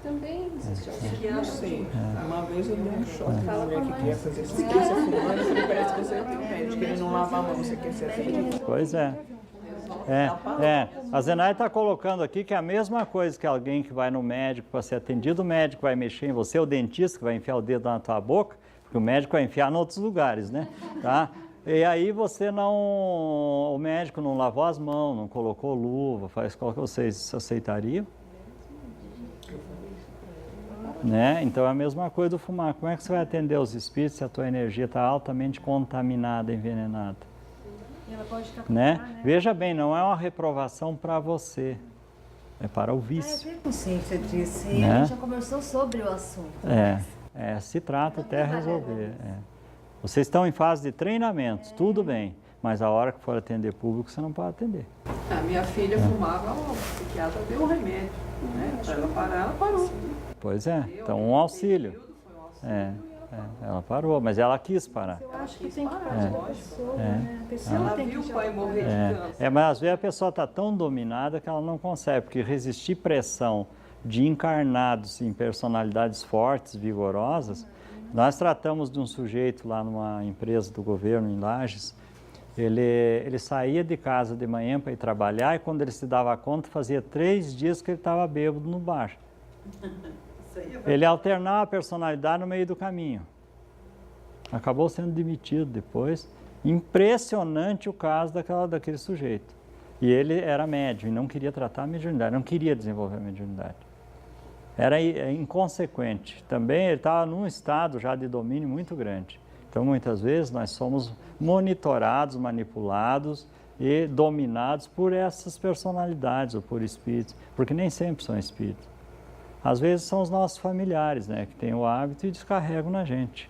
Também existe auxílio. Eu sei. Uma vez eu dei um choque na mulher que quer fazer assistência fumando, eu falei, parece que você é o médico, ele não lava a mão, você quer ser atendido. Pois é. A Zenaide está colocando aqui que é a mesma coisa que alguém que vai no médico para ser atendido, o médico vai mexer em você, o dentista que vai enfiar o dedo na tua boca, porque o médico vai enfiar em outros lugares, né? Tá? E aí o médico não lavou as mãos, não colocou luva, faz qual que vocês aceitariam? Né? Então é a mesma coisa do fumar. Como é que você vai atender os espíritos se a tua energia está altamente contaminada, envenenada? E ela pode captar, Né? Veja bem, não é uma reprovação para você, é para o Eu vício. tenho consciência disso. Né? A gente já conversou sobre o assunto. Se trata até resolver. Vocês estão em fase de treinamento, tudo bem, mas a hora que for atender público, você não pode atender. A minha filha fumava, o psiquiatra deu um remédio, né? Para ela parar, ela parou. Pois é, então um auxílio. Ela parou, mas ela quis parar. Eu acho que tem que partir da pessoa, né? A pessoa Ela tem viu que o pai morrer de câncer. Mas às vezes a pessoa está tão dominada que ela não consegue, porque resistir pressão de encarnados em personalidades fortes, vigorosas. Nós tratamos de um sujeito lá numa empresa do governo em Lages. Ele saía de casa de manhã para ir trabalhar e quando ele se dava conta, fazia 3 dias que ele estava bêbado no bar. Ele alternava a personalidade no meio do caminho. Acabou sendo demitido depois. Impressionante o caso daquele sujeito. E ele era médium e não queria tratar a mediunidade, não queria desenvolver a mediunidade. Era inconsequente. Também ele estava num estado já de domínio muito grande. Então, muitas vezes, nós somos monitorados, manipulados e dominados por essas personalidades ou por espíritos, porque nem sempre são espíritos. Às vezes são os nossos familiares, né, que têm o hábito e descarregam na gente.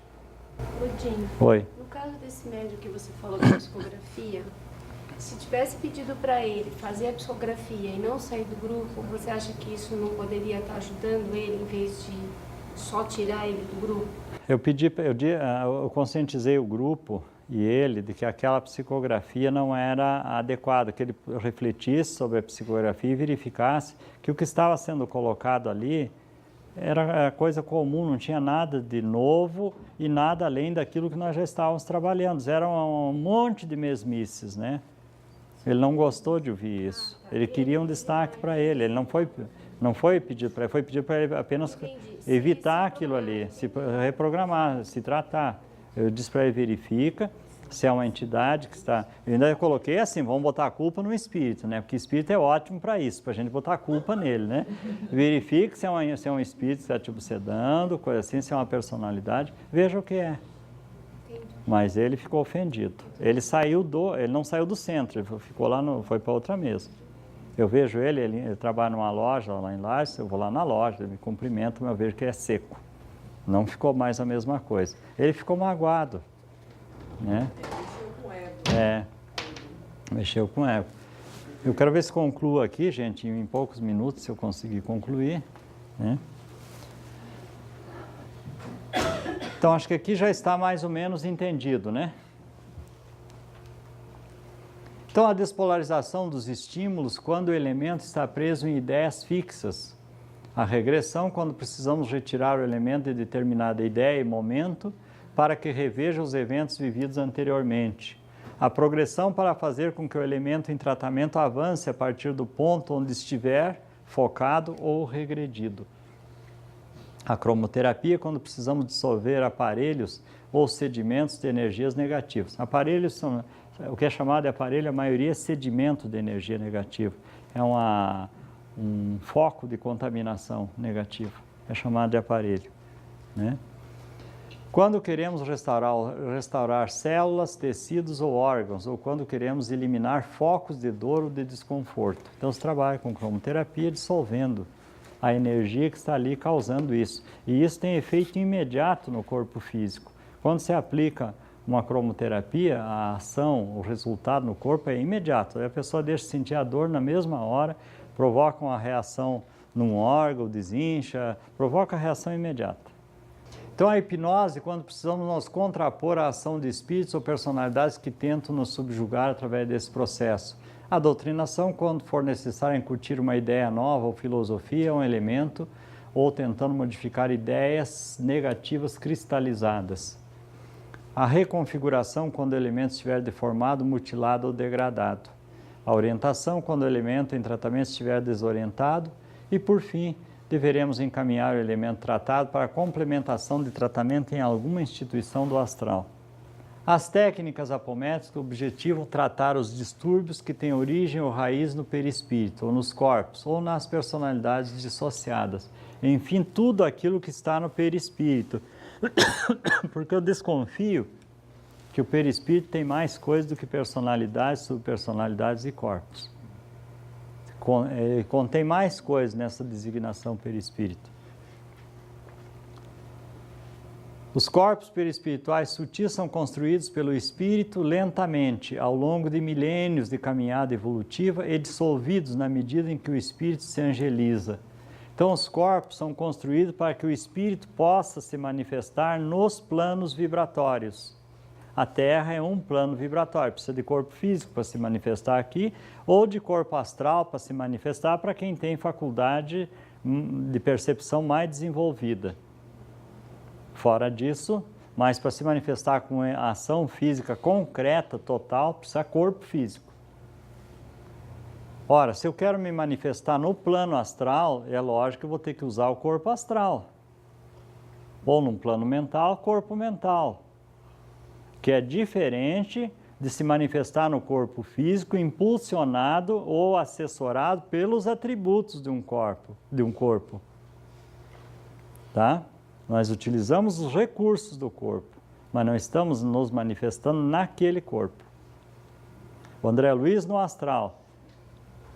Odinho, Oi. no caso desse médico que você falou da psicografia, se tivesse pedido para ele fazer a psicografia e não sair do grupo, você acha que isso não poderia estar ajudando ele em vez de só tirar ele do grupo? Eu conscientizei o grupo e ele de que aquela psicografia não era adequada, que ele refletisse sobre a psicografia e verificasse que o que estava sendo colocado ali era coisa comum, não tinha nada de novo e nada além daquilo que nós já estávamos trabalhando. Era um monte de mesmices, né? Ele não gostou de ouvir isso. Ele queria um destaque para ele. Ele não foi pedido para ele, foi pedido para ele apenas evitar aquilo ali, se reprogramar, se tratar. Eu disse para ele, verifica se é uma entidade que está... Eu ainda coloquei assim, vamos botar a culpa no espírito, né? Porque espírito é ótimo para isso, para a gente botar a culpa nele, né? Verifique se é um espírito que está te obsedando, coisa assim, se é uma personalidade, veja o que é. Mas ele ficou ofendido. Ele não saiu do centro, ele ficou lá, foi para outra mesa. Eu vejo ele trabalha numa loja lá em Lages, eu vou lá na loja, ele me cumprimenta, mas eu vejo que é seco. Não ficou mais a mesma coisa. Ele ficou magoado, né? Mexeu com o ego. Eu quero ver se concluo aqui, gente, em poucos minutos, se eu conseguir concluir, né? Então, acho que aqui já está mais ou menos entendido, né? Então, a despolarização dos estímulos quando o elemento está preso em ideias fixas. A regressão quando precisamos retirar o elemento de determinada ideia e momento para que reveja os eventos vividos anteriormente. A progressão para fazer com que o elemento em tratamento avance a partir do ponto onde estiver focado ou regredido. A cromoterapia quando precisamos dissolver aparelhos ou sedimentos de energias negativas. Aparelhos são... O que é chamado de aparelho, a maioria é sedimento de energia negativa. É um foco de contaminação negativa. É chamado de aparelho, né? Quando queremos restaurar células, tecidos ou órgãos, ou quando queremos eliminar focos de dor ou de desconforto. Então, se trabalha com cromoterapia dissolvendo a energia que está ali causando isso. E isso tem efeito imediato no corpo físico. Quando se aplica uma cromoterapia, a ação, o resultado no corpo é imediato. Aí a pessoa deixa de sentir a dor na mesma hora, provoca uma reação num órgão, desincha, provoca a reação imediata. Então a hipnose, quando precisamos nos contrapor à ação de espíritos ou personalidades que tentam nos subjugar através desse processo. A doutrinação, quando for necessário incutir uma ideia nova ou filosofia, um elemento, ou tentando modificar ideias negativas cristalizadas. A reconfiguração, quando o elemento estiver deformado, mutilado ou degradado. A orientação, quando o elemento em tratamento estiver desorientado. E, por fim, deveremos encaminhar o elemento tratado para a complementação de tratamento em alguma instituição do astral. As técnicas apométricas objetivam tratar os distúrbios que têm origem ou raiz no perispírito, ou nos corpos, ou nas personalidades dissociadas. Enfim, tudo aquilo que está no perispírito. Porque eu desconfio que o perispírito tem mais coisas do que personalidades, subpersonalidades e corpos. Contém mais coisas nessa designação perispírito. Os corpos perispirituais sutis são construídos pelo espírito lentamente, ao longo de milênios de caminhada evolutiva e dissolvidos na medida em que o espírito se angeliza. Então, os corpos são construídos para que o espírito possa se manifestar nos planos vibratórios. A Terra é um plano vibratório, precisa de corpo físico para se manifestar aqui, ou de corpo astral para se manifestar para quem tem faculdade de percepção mais desenvolvida. Fora disso, mas para se manifestar com ação física concreta, total, precisa corpo físico. Ora, se eu quero me manifestar no plano astral, é lógico que eu vou ter que usar o corpo astral. Ou num plano mental, corpo mental. Que é diferente de se manifestar no corpo físico, impulsionado ou assessorado pelos atributos de um corpo. Tá? Nós utilizamos os recursos do corpo, mas não estamos nos manifestando naquele corpo. O André Luiz no astral,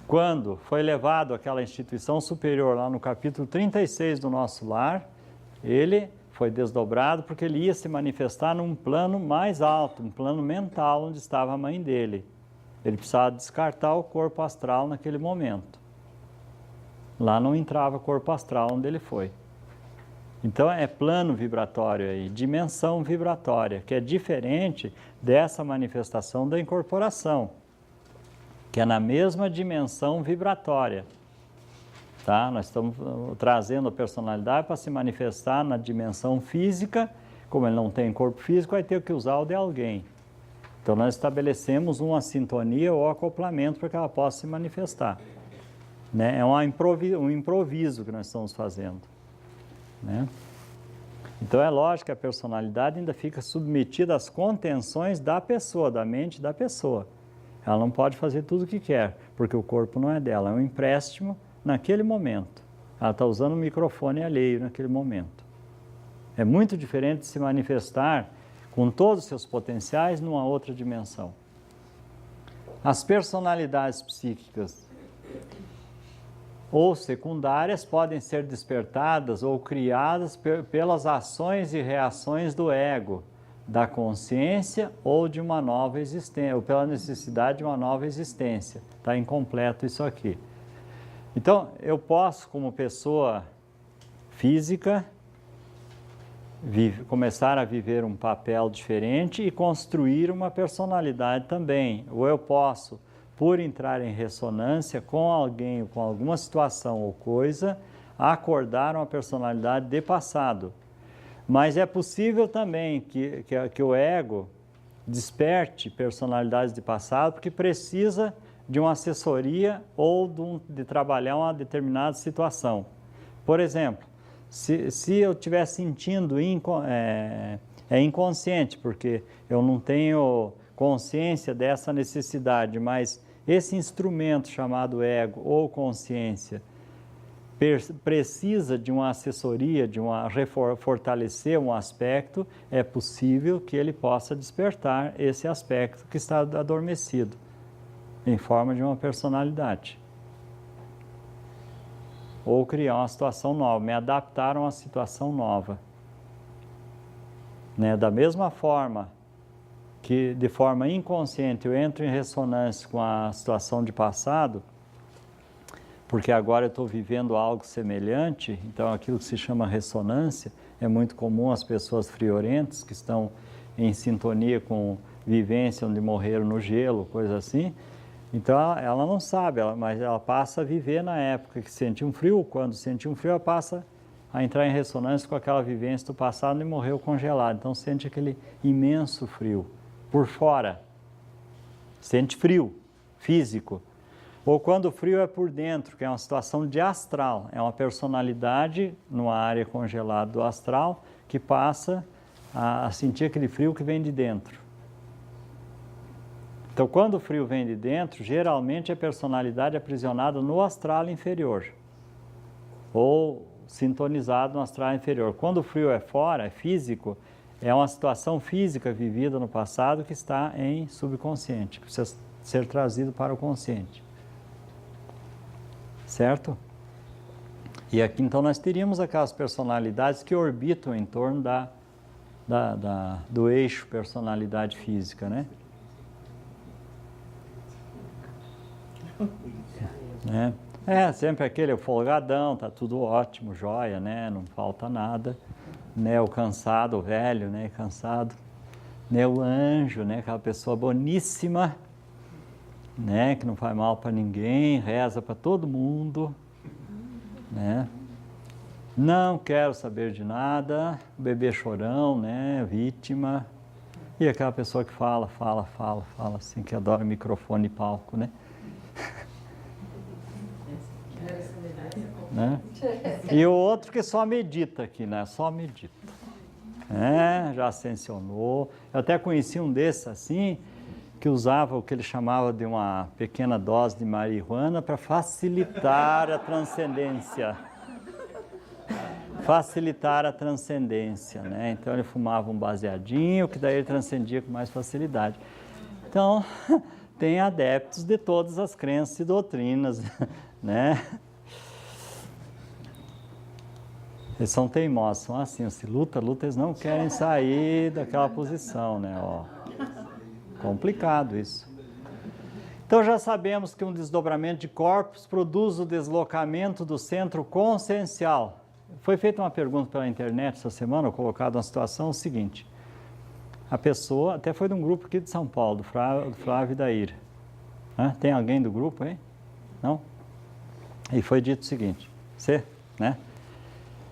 quando foi levado àquela instituição superior, lá no capítulo 36 do Nosso Lar, ele foi desdobrado porque ele ia se manifestar num plano mais alto, um plano mental, onde estava a mãe dele. Ele precisava descartar o corpo astral naquele momento. Lá não entrava corpo astral onde ele foi. Então é plano vibratório aí, dimensão vibratória, que é diferente dessa manifestação da incorporação, que é na mesma dimensão vibratória. Tá? Nós estamos trazendo a personalidade para se manifestar na dimensão física. Como ele não tem corpo físico, vai ter que usar o de alguém. Então nós estabelecemos uma sintonia ou acoplamento para que ela possa se manifestar. Né? É um improviso que nós estamos fazendo. Né? Então é lógico que a personalidade ainda fica submetida às contenções da pessoa, da mente da pessoa. Ela não pode fazer tudo o que quer, porque o corpo não é dela, é um empréstimo naquele momento. Ela está usando um microfone alheio naquele momento. É muito diferente de se manifestar com todos os seus potenciais numa outra dimensão. As personalidades psíquicas ou secundárias podem ser despertadas ou criadas pelas ações e reações do ego, da consciência ou de uma nova existência, ou pela necessidade de uma nova existência. Está incompleto isso aqui. Então, eu posso, como pessoa física, começar a viver um papel diferente e construir uma personalidade também. Ou eu posso, por entrar em ressonância com alguém, com alguma situação ou coisa, acordar uma personalidade de passado. Mas é possível também que o ego desperte personalidades de passado porque precisa de uma assessoria ou de trabalhar uma determinada situação. Por exemplo, se eu estiver sentindo inconsciente, porque eu não tenho consciência dessa necessidade, mas esse instrumento chamado ego ou consciência precisa de uma assessoria, de fortalecer um aspecto, é possível que ele possa despertar esse aspecto que está adormecido, em forma de uma personalidade. Ou criar uma situação nova, me adaptar a uma situação nova. Né? Da mesma forma que, de forma inconsciente, eu entro em ressonância com a situação de passado, porque agora eu estou vivendo algo semelhante, então aquilo que se chama ressonância, é muito comum as pessoas friorentas que estão em sintonia com vivência onde morreram no gelo, coisa assim. Então ela não sabe, mas ela passa a viver na época que sentiu um frio. Quando sentiu um frio, ela passa a entrar em ressonância com aquela vivência do passado e morreu congelado. Então sente aquele imenso frio por fora, sente frio físico. Ou quando o frio é por dentro, que é uma situação de astral, é uma personalidade numa área congelada do astral que passa a sentir aquele frio que vem de dentro. Então, quando o frio vem de dentro, geralmente é personalidade aprisionada no astral inferior ou sintonizado no astral inferior. Quando o frio é fora, é físico, é uma situação física vivida no passado que está em subconsciente, que precisa ser trazido para o consciente. Certo? E aqui então nós teríamos aquelas personalidades que orbitam em torno do eixo personalidade física, né? Sempre aquele folgadão, tá tudo ótimo, joia, né? Não falta nada, né? O cansado, o velho, né? Cansado, né? O anjo, né? Aquela pessoa boníssima, né? Que não faz mal para ninguém, reza para todo mundo, né? Não quero saber de nada, bebê chorão, né? Vítima. E aquela pessoa que fala assim, que adora microfone e palco, né? Né? E o outro que só medita aqui, né? Só medita. Já ascensionou. Eu até conheci um desses assim, que usava o que ele chamava de uma pequena dose de marihuana para facilitar a transcendência. Facilitar a transcendência, né? Então ele fumava um baseadinho, que daí ele transcendia com mais facilidade. Então, tem adeptos de todas as crenças e doutrinas, né? Eles são teimosos, são assim, se luta, eles não querem sair daquela posição, né? Complicado isso. Então já sabemos que um desdobramento de corpos produz o deslocamento do centro consciencial. Foi feita uma pergunta pela internet essa semana, colocada uma situação seguinte. A pessoa, até foi de um grupo aqui de São Paulo, do Flávio e da Ira. Tem alguém do grupo aí? Não? E foi dito o seguinte, né?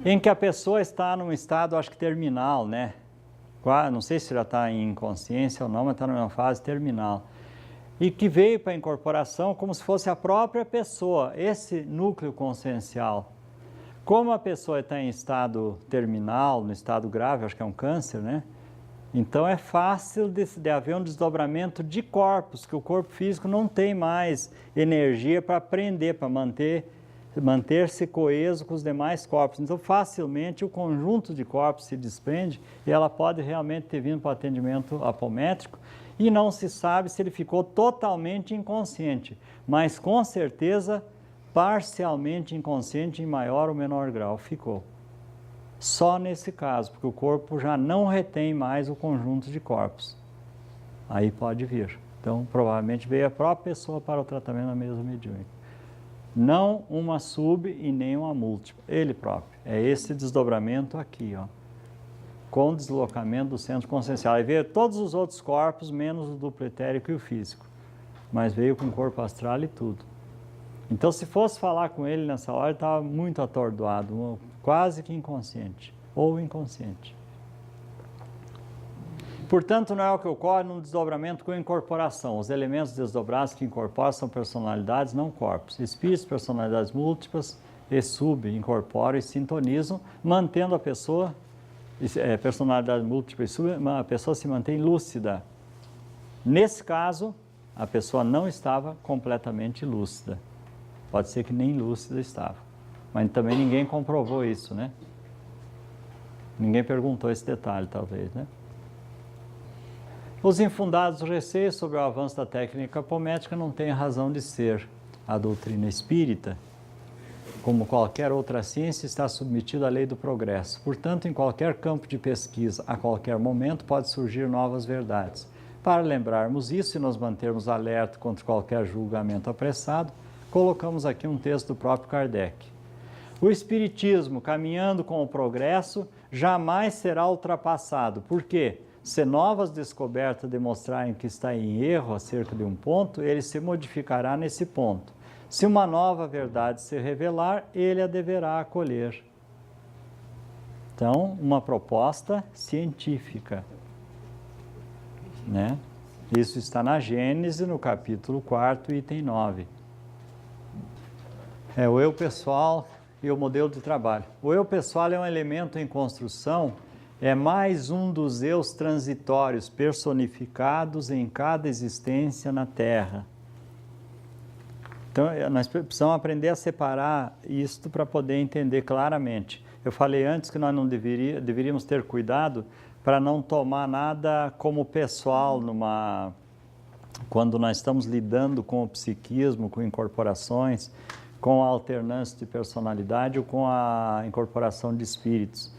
Em que a pessoa está num estado, acho que terminal, né? Não sei se já está em inconsciência ou não, mas está numa fase terminal. E que veio para a incorporação como se fosse a própria pessoa, esse núcleo consciencial. Como a pessoa está em estado terminal, no estado grave, acho que é um câncer, né? Então é fácil de haver um desdobramento de corpos, que o corpo físico não tem mais energia para prender, para manter-se coeso com os demais corpos. Então, facilmente, o conjunto de corpos se desprende e ela pode realmente ter vindo para o atendimento apométrico e não se sabe se ele ficou totalmente inconsciente, mas com certeza parcialmente inconsciente em maior ou menor grau ficou. Só nesse caso, porque o corpo já não retém mais o conjunto de corpos. Aí pode vir. Então, provavelmente veio a própria pessoa para o tratamento da mesa mediúnica. Não uma sub e nem uma múltipla, ele próprio. É esse desdobramento aqui, com deslocamento do centro consciencial. Aí veio todos os outros corpos, menos o duplo etérico e o físico. Mas veio com o corpo astral e tudo. Então, se fosse falar com ele nessa hora, ele estava muito atordoado, quase que inconsciente, ou inconsciente. Portanto, não é o que ocorre num desdobramento com incorporação. Os elementos desdobrados que incorporam são personalidades, não corpos. Espíritos, personalidades múltiplas e sub-incorporam e sintonizam, mantendo a pessoa, personalidade múltipla e sub, a pessoa se mantém lúcida. Nesse caso, a pessoa não estava completamente lúcida. Pode ser que nem lúcida estava. Mas também ninguém comprovou isso, né? Ninguém perguntou esse detalhe, talvez, né? Os infundados receios sobre o avanço da técnica apométrica não têm razão de ser. A doutrina espírita, como qualquer outra ciência, está submetida à lei do progresso. Portanto, em qualquer campo de pesquisa, a qualquer momento, pode surgir novas verdades. Para lembrarmos isso e nos mantermos alerta contra qualquer julgamento apressado, colocamos aqui um texto do próprio Kardec. O Espiritismo, caminhando com o progresso, jamais será ultrapassado. Por quê? Se novas descobertas demonstrarem que está em erro acerca de um ponto, ele se modificará nesse ponto. Se uma nova verdade se revelar, ele a deverá acolher. Então, uma proposta científica, né? Isso está na Gênese, no capítulo 4, item 9. É o eu pessoal e o modelo de trabalho. O eu pessoal é um elemento em construção, é mais um dos eus transitórios personificados em cada existência na Terra. Então, nós precisamos aprender a separar isto para poder entender claramente. Eu falei antes que nós não deveríamos ter cuidado para não tomar nada como pessoal quando nós estamos lidando com o psiquismo, com incorporações, com a alternância de personalidade ou com a incorporação de espíritos.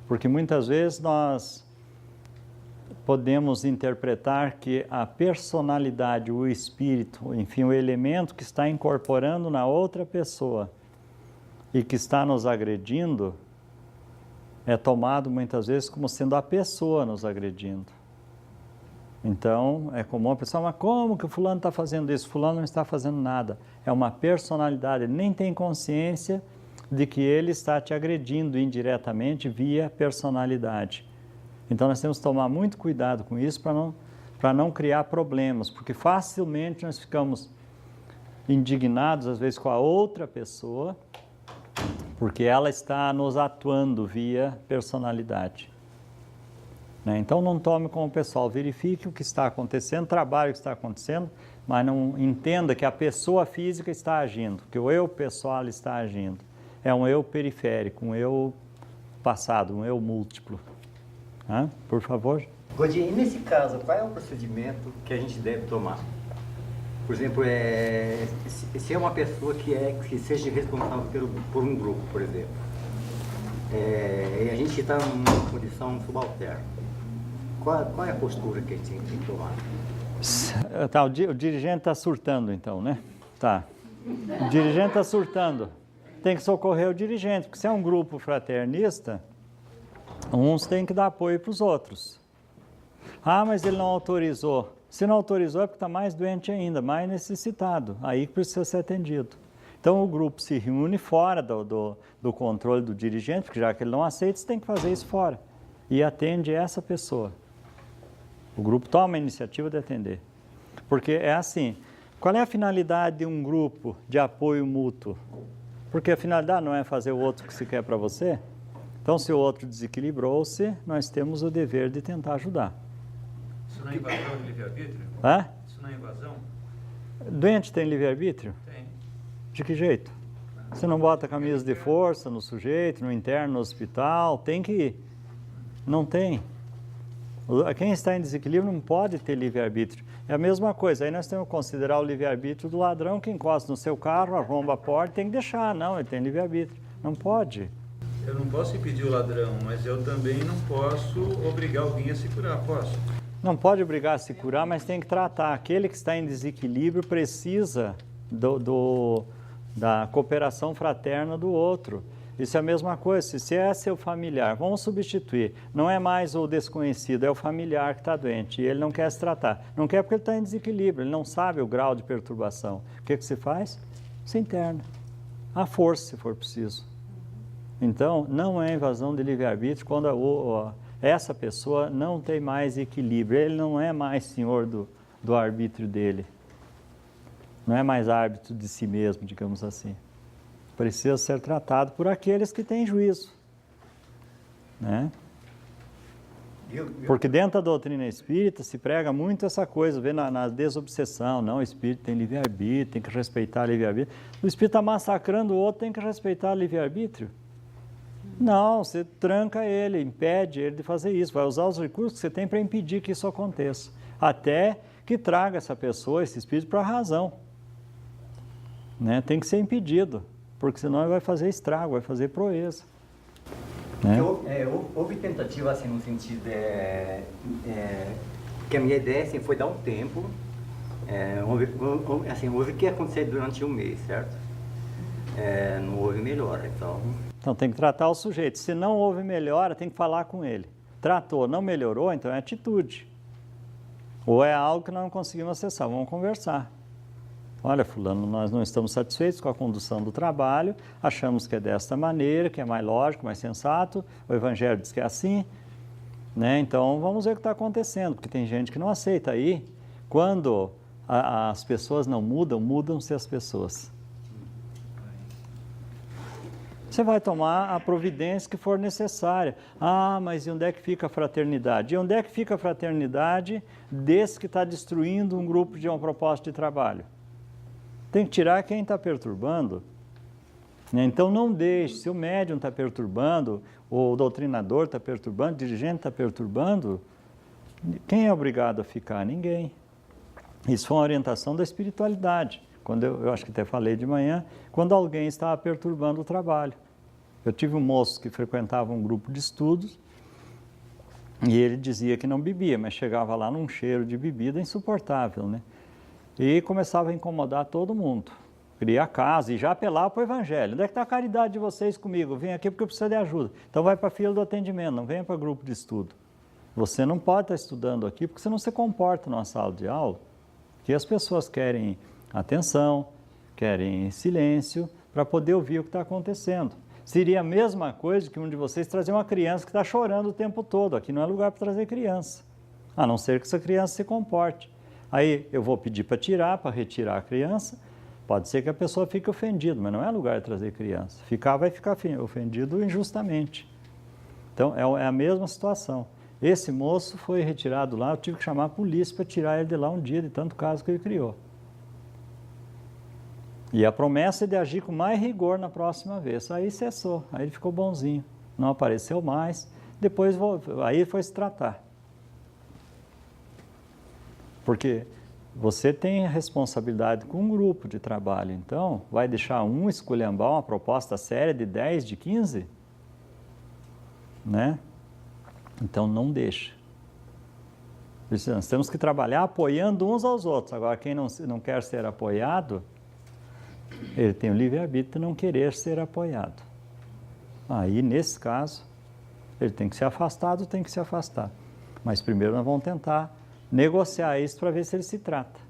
Porque muitas vezes nós podemos interpretar que a personalidade, o espírito, enfim, o elemento que está incorporando na outra pessoa e que está nos agredindo, é tomado muitas vezes como sendo a pessoa nos agredindo. Então, é comum a pessoa, mas como que o fulano está fazendo isso? Fulano não está fazendo nada. É uma personalidade, ele nem tem consciência de que ele está te agredindo indiretamente via personalidade. Então, nós temos que tomar muito cuidado com isso para não criar problemas, porque facilmente nós ficamos indignados, às vezes, com a outra pessoa, porque ela está nos atuando via personalidade. Então, não tome como pessoal, verifique o que está acontecendo, trabalhe o que está acontecendo, mas não entenda que a pessoa física está agindo, que o eu pessoal está agindo. É um eu periférico, um eu passado, um eu múltiplo. Por favor. Godinho, e nesse caso, qual é o procedimento que a gente deve tomar? Por exemplo, se é uma pessoa que seja responsável por um grupo, por exemplo, e a gente está numa condição subalterna, qual é a postura que a gente tem que tomar? Tá, o dirigente está surtando então, né? Tá. O dirigente está surtando. Tem que socorrer o dirigente, porque se é um grupo fraternista, uns têm que dar apoio para os outros. Mas ele não autorizou. Se não autorizou é porque está mais doente ainda, mais necessitado. Aí precisa ser atendido. Então o grupo se reúne fora do controle do dirigente, porque já que ele não aceita, você tem que fazer isso fora. E atende essa pessoa. O grupo toma a iniciativa de atender. Porque é assim, qual é a finalidade de um grupo de apoio mútuo? Porque a finalidade não é fazer o outro que se quer para você. Então, se o outro desequilibrou-se, nós temos o dever de tentar ajudar. Isso não é invasão de livre-arbítrio? Isso não é invasão? Doente tem livre-arbítrio? Tem. De que jeito? Você não bota camisa de força no sujeito, no interno, no hospital, tem que ir. Não tem. Quem está em desequilíbrio não pode ter livre-arbítrio. É a mesma coisa, aí nós temos que considerar o livre-arbítrio do ladrão que encosta no seu carro, arromba a porta, tem que deixar. Não, ele tem livre-arbítrio. Não pode. Eu não posso impedir o ladrão, mas eu também não posso obrigar alguém a se curar, posso? Não pode obrigar a se curar, mas tem que tratar. Aquele que está em desequilíbrio precisa da cooperação fraterna do outro. Isso é a mesma coisa, se é seu familiar, vamos substituir. Não é mais o desconhecido, é o familiar que está doente e ele não quer se tratar. Não quer porque ele está em desequilíbrio, ele não sabe o grau de perturbação. O que se faz? Se interna. À força, se for preciso. Então, não é invasão de livre-arbítrio quando essa pessoa não tem mais equilíbrio. Ele não é mais senhor do arbítrio dele. Não é mais árbitro de si mesmo, digamos assim. Precisa ser tratado por aqueles que têm juízo. Né? Porque dentro da doutrina espírita se prega muito essa coisa, vê na desobsessão, não, o espírito tem livre-arbítrio, tem que respeitar o livre-arbítrio. O espírito está massacrando o outro, tem que respeitar o livre-arbítrio? Não, você tranca ele, impede ele de fazer isso, vai usar os recursos que você tem para impedir que isso aconteça, até que traga essa pessoa, esse espírito, para a razão. Né? Tem que ser impedido, porque senão ele vai fazer estrago, vai fazer proeza. Né? Houve tentativa assim no sentido que a minha ideia assim, foi dar um tempo, houve que acontecer durante um mês, certo? Não houve melhora, Então tem que tratar o sujeito. Se não houve melhora, tem que falar com ele. Tratou, não melhorou, então é atitude. Ou é algo que nós não conseguimos acessar, vamos conversar. Olha, fulano, nós não estamos satisfeitos com a condução do trabalho, achamos que é desta maneira, que é mais lógico, mais sensato, o Evangelho diz que é assim, né? Então vamos ver o que está acontecendo, porque tem gente que não aceita. Aí, quando as pessoas não mudam, mudam-se as pessoas. Você vai tomar a providência que for necessária. Ah, mas e onde é que fica a fraternidade? E onde é que fica a fraternidade desse que está destruindo um grupo de uma proposta de trabalho? Tem que tirar quem está perturbando. Então não deixe, se o médium está perturbando, ou o doutrinador está perturbando, o dirigente está perturbando, quem é obrigado a ficar? Ninguém. Isso foi uma orientação da espiritualidade. Quando eu acho que até falei de manhã, quando alguém estava perturbando o trabalho. Eu tive um moço que frequentava um grupo de estudos e ele dizia que não bebia, mas chegava lá num cheiro de bebida insuportável, né? E começava a incomodar todo mundo. Queria a casa e já apelava para o evangelho. Onde é que está a caridade de vocês comigo? Vem aqui porque eu preciso de ajuda. Então vai para a fila do atendimento, não venha para grupo de estudo. Você não pode estar estudando aqui porque você não se comporta numa sala de aula, que as pessoas querem atenção, querem silêncio para poder ouvir o que está acontecendo. Seria a mesma coisa que um de vocês trazer uma criança que está chorando o tempo todo. Aqui não é lugar para trazer criança, a não ser que essa criança se comporte. Aí eu vou pedir para retirar a criança. Pode ser que a pessoa fique ofendida, mas não é lugar de trazer criança. Vai ficar ofendido injustamente. Então é a mesma situação. Esse moço foi retirado lá, eu tive que chamar a polícia para tirar ele de lá um dia, de tanto caso que ele criou. E a promessa é de agir com mais rigor na próxima vez. Aí cessou, aí ele ficou bonzinho, não apareceu mais, depois aí foi se tratar. Porque você tem responsabilidade com um grupo de trabalho, então vai deixar um esculhambar uma proposta séria de 10, de 15? Né? Então não deixa. Nós temos que trabalhar apoiando uns aos outros. Agora, quem não quer ser apoiado, ele tem o livre-arbítrio de não querer ser apoiado. Aí, nesse caso, ele tem que ser afastado, tem que se afastar. Mas primeiro nós vamos tentar negociar isso para ver se ele se trata.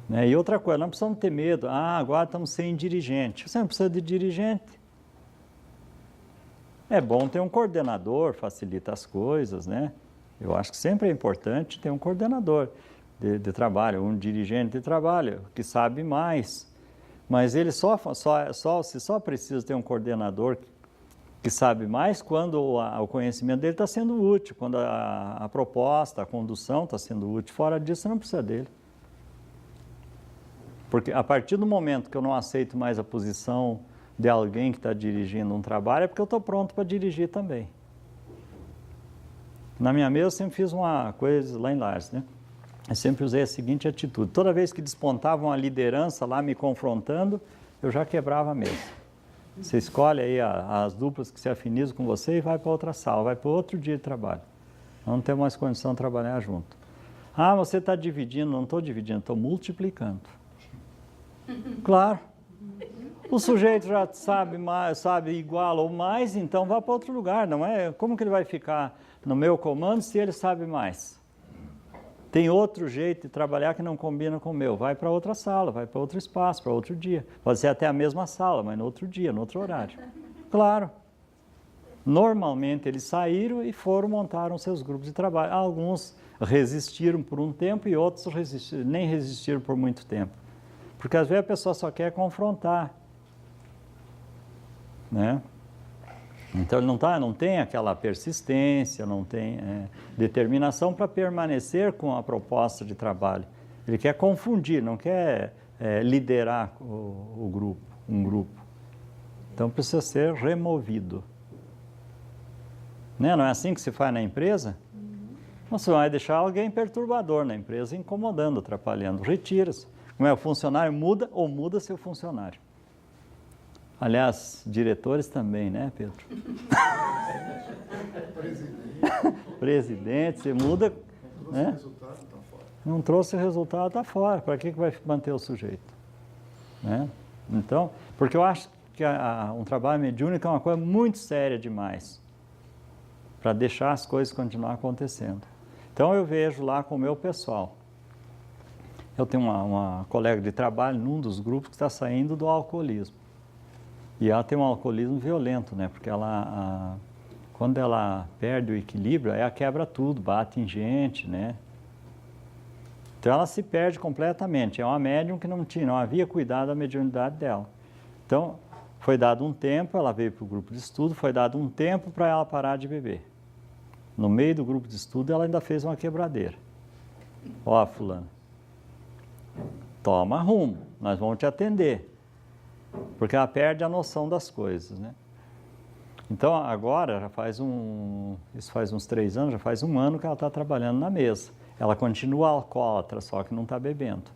Né? E outra coisa, não precisamos ter medo. Ah, agora estamos sem dirigente. Você não precisa de dirigente. É bom ter um coordenador, facilita as coisas, né? Eu acho que sempre é importante ter um coordenador de trabalho, um dirigente de trabalho, que sabe mais. Mas ele só precisa ter um coordenador que sabe mais quando o conhecimento dele está sendo útil, quando a proposta, a condução está sendo útil. Fora disso, você não precisa dele. Porque a partir do momento que eu não aceito mais a posição de alguém que está dirigindo um trabalho, é porque eu estou pronto para dirigir também. Na minha mesa, eu sempre fiz uma coisa lá em Lages, né? Eu sempre usei a seguinte atitude. Toda vez que despontava uma liderança lá me confrontando, eu já quebrava a mesa. Você escolhe aí as duplas que se afinizam com você e vai para outra sala, vai para outro dia de trabalho. Não tem mais condição de trabalhar junto. Ah, você está dividindo. Não estou dividindo, estou multiplicando. Claro. O sujeito já sabe mais, sabe igual ou mais, então vá para outro lugar, não é? Como que ele vai ficar no meu comando se ele sabe mais? Tem outro jeito de trabalhar que não combina com o meu. Vai para outra sala, vai para outro espaço, para outro dia. Pode ser até a mesma sala, mas no outro dia, no outro horário. Claro. Normalmente eles saíram e montaram seus grupos de trabalho. Alguns resistiram por um tempo e outros nem resistiram por muito tempo. Porque às vezes a pessoa só quer confrontar. Né? Então ele não tem aquela persistência, não tem determinação para permanecer com a proposta de trabalho. Ele quer confundir, não quer liderar um grupo. Então precisa ser removido. Né? Não é assim que se faz na empresa? Você vai deixar alguém perturbador na empresa, incomodando, atrapalhando. Retira-se. Como é, o funcionário muda ou muda seu funcionário. Aliás, diretores também, né, Pedro? Presidente, você muda, né? Não trouxe o resultado, está fora. Para que vai manter o sujeito? Né? Então, porque eu acho que um trabalho mediúnico é uma coisa muito séria demais para deixar as coisas continuar acontecendo. Então, eu vejo lá com o meu pessoal. Eu tenho uma colega de trabalho num dos grupos que está saindo do alcoolismo. E ela tem um alcoolismo violento, né? Porque quando ela perde o equilíbrio, ela quebra tudo, bate em gente, né? Então ela se perde completamente. É uma médium que não havia cuidado da mediunidade dela. Então, foi dado um tempo, ela veio para o grupo de estudo, foi dado um tempo para ela parar de beber. No meio do grupo de estudo, ela ainda fez uma quebradeira. Ó, fulana, toma rumo, nós vamos te atender. Porque ela perde a noção das coisas, né? Então, agora, isso faz uns 3 anos, já faz 1 ano que ela está trabalhando na mesa. Ela continua alcoólatra, só que não está bebendo.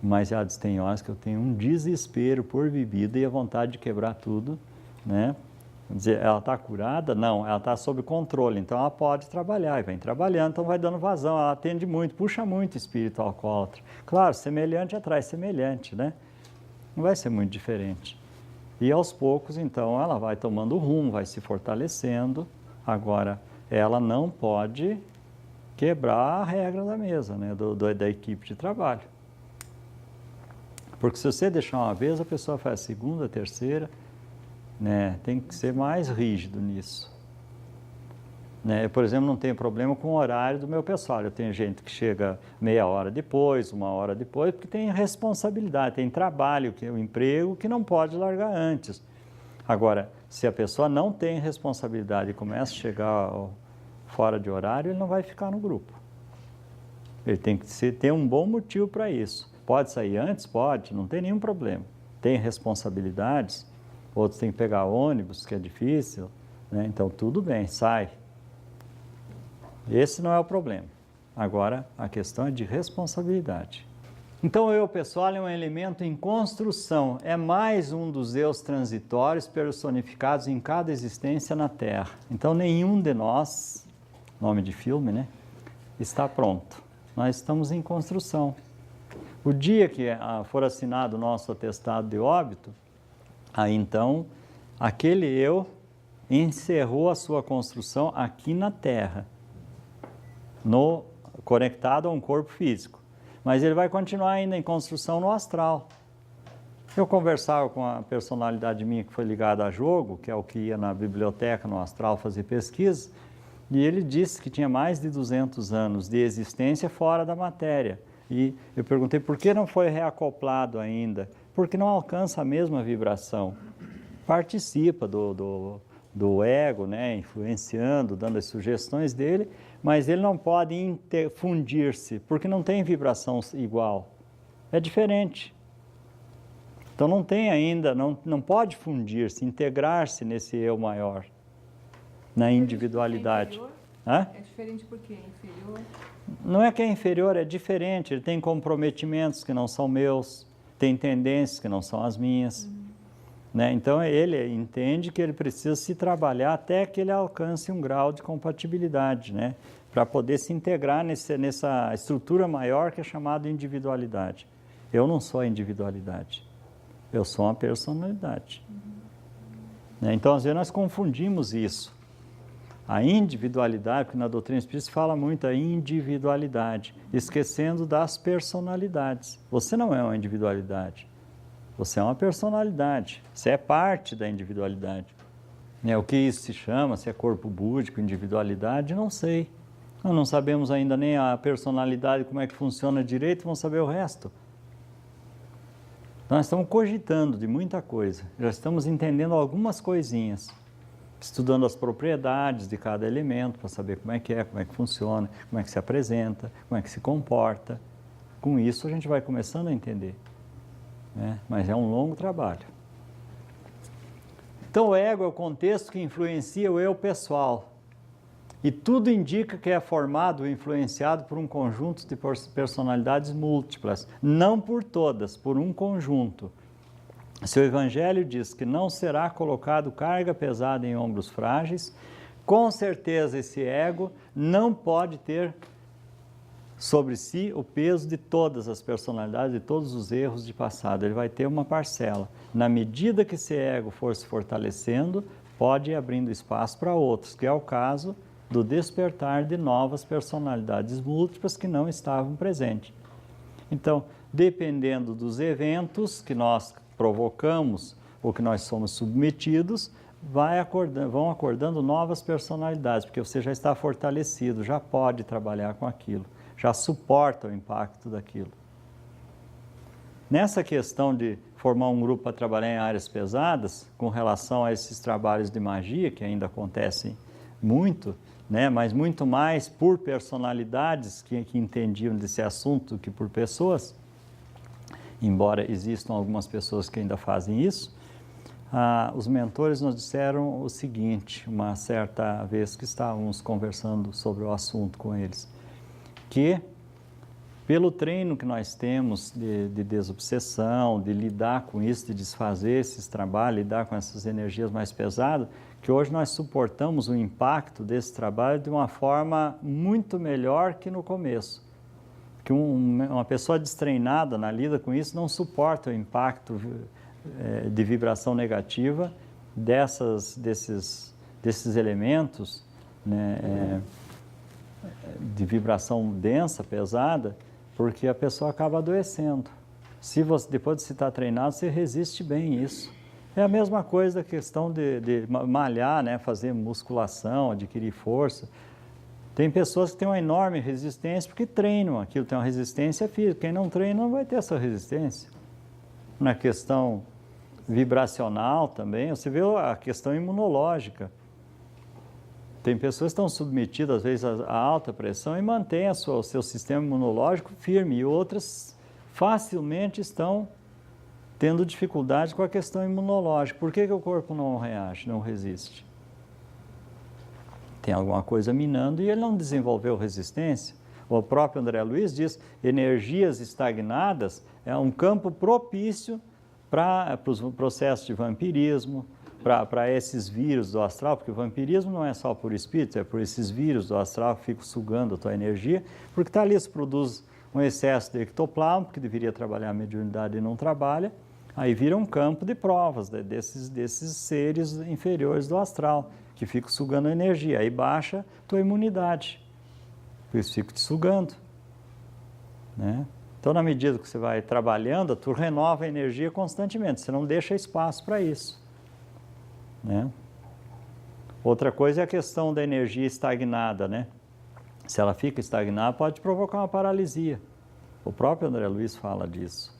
Mas ela diz, tem horas que eu tenho um desespero por bebida e a vontade de quebrar tudo, né? Quer dizer, ela está curada? Não, ela está sob controle, então ela pode trabalhar, e vem trabalhando, então vai dando vazão, ela atende muito, puxa muito espírito alcoólatra. Claro, semelhante atrai semelhante, né? Não vai ser muito diferente. E aos poucos, então, ela vai tomando rumo, vai se fortalecendo. Agora, ela não pode quebrar a regra da mesa, né? Da equipe de trabalho. Porque se você deixar uma vez, a pessoa faz a segunda, a terceira, né? Tem que ser mais rígido nisso. Né? Eu, por exemplo, não tenho problema com o horário do meu pessoal. Eu tenho gente que chega meia hora depois, 1 hora depois, porque tem responsabilidade, tem trabalho, o emprego que não pode largar antes. Agora, se a pessoa não tem responsabilidade e começa a chegar fora de horário, ele não vai ficar no grupo. Ele tem que ter um bom motivo para isso. Pode sair antes? Pode, não tem nenhum problema. Tem responsabilidades, outros têm que pegar ônibus, que é difícil, né? Então tudo bem, sai. Esse não é o problema. Agora, a questão é de responsabilidade. Então, o eu pessoal é um elemento em construção, é mais um dos eus transitórios personificados em cada existência na Terra. Então, nenhum de nós, nome de filme, né, está pronto. Nós estamos em construção. O dia que for assinado o nosso atestado de óbito, aí então, aquele eu encerrou a sua construção aqui na Terra, conectado a um corpo físico. Mas ele vai continuar ainda em construção no astral. Eu conversava com a personalidade minha que foi ligada a jogo, que é o que ia na biblioteca, no astral, fazer pesquisa, e ele disse que tinha mais de 200 anos de existência fora da matéria. E eu perguntei por que não foi reacoplado ainda? Porque não alcança a mesma vibração. Participa do ego, né, influenciando, dando as sugestões dele, mas ele não pode fundir-se, porque não tem vibração igual. É diferente. Então não tem ainda, não pode fundir-se, integrar-se nesse eu maior, na individualidade. É diferente porque é inferior? Não é que é inferior, é diferente. Ele tem comprometimentos que não são meus, tem tendências que não são as minhas. Né? Então ele entende que ele precisa se trabalhar até que ele alcance um grau de compatibilidade, né? Para poder se integrar nessa estrutura maior que é chamada individualidade. Eu não sou a individualidade, eu sou uma personalidade. Né? Então, às vezes, nós confundimos isso. A individualidade, porque na doutrina espírita se fala muito a individualidade, esquecendo das personalidades. Você não é uma individualidade, você é uma personalidade, você é parte da individualidade. O que isso se chama, se é corpo búdico, individualidade, não sei. Nós não sabemos ainda nem a personalidade, como é que funciona direito, vamos saber o resto. Nós estamos cogitando de muita coisa, já estamos entendendo algumas coisinhas, estudando as propriedades de cada elemento para saber como é que funciona, como é que se apresenta, como é que se comporta. Com isso a gente vai começando a entender, né? Mas é um longo trabalho. Então o ego é o contexto que influencia o eu pessoal. E tudo indica que é formado ou influenciado por um conjunto de personalidades múltiplas, não por todas, por um conjunto. Se o Evangelho diz que não será colocado carga pesada em ombros frágeis, com certeza esse ego não pode ter sobre si o peso de todas as personalidades, de todos os erros de passado. Ele vai ter uma parcela. Na medida que esse ego for se fortalecendo, pode ir abrindo espaço para outros, que é o caso do despertar de novas personalidades múltiplas que não estavam presentes. Então, dependendo dos eventos que nós provocamos ou que nós somos submetidos, vão acordando novas personalidades, porque você já está fortalecido, já pode trabalhar com aquilo, já suporta o impacto daquilo. Nessa questão de formar um grupo para trabalhar em áreas pesadas, com relação a esses trabalhos de magia, que ainda acontecem muito, né? Mas muito mais por personalidades que entendiam desse assunto do que por pessoas, embora existam algumas pessoas que ainda fazem isso. Os mentores nos disseram o seguinte, uma certa vez que estávamos conversando sobre o assunto com eles, que pelo treino que nós temos de desobsessão, de lidar com isso, de desfazer esses trabalhos, lidar com essas energias mais pesadas, que hoje nós suportamos o impacto desse trabalho de uma forma muito melhor que no começo. Que uma pessoa destreinada na lida com isso não suporta o impacto de vibração negativa desses elementos, né, de vibração densa, pesada, porque a pessoa acaba adoecendo. Se você, depois de se estar treinado, você resiste bem isso. É a mesma coisa a questão de malhar, né, fazer musculação, adquirir força. Tem pessoas que têm uma enorme resistência porque treinam aquilo, tem uma resistência física. Quem não treina não vai ter essa resistência. Na questão vibracional também, você vê a questão imunológica. Tem pessoas que estão submetidas, às vezes, a alta pressão e mantêm o seu sistema imunológico firme, e outras facilmente estão tendo dificuldade com a questão imunológica. Por que o corpo não reage, não resiste? Tem alguma coisa minando e ele não desenvolveu resistência. O próprio André Luiz diz, energias estagnadas é um campo propício para os processos de vampirismo, para esses vírus do astral, porque o vampirismo não é só por espírito, é por esses vírus do astral que ficam sugando a tua energia, porque está ali, se produz um excesso de ectoplasma, que deveria trabalhar a mediunidade e não trabalha, aí vira um campo de provas desses seres inferiores do astral, que ficam sugando a energia, aí baixa tua imunidade, por isso fica te sugando, né? Então, na medida que você vai trabalhando, tu renova a energia constantemente, você não deixa espaço para isso, né? Outra coisa é a questão da energia estagnada, né? Se ela fica estagnada, pode provocar uma paralisia. O próprio André Luiz fala disso.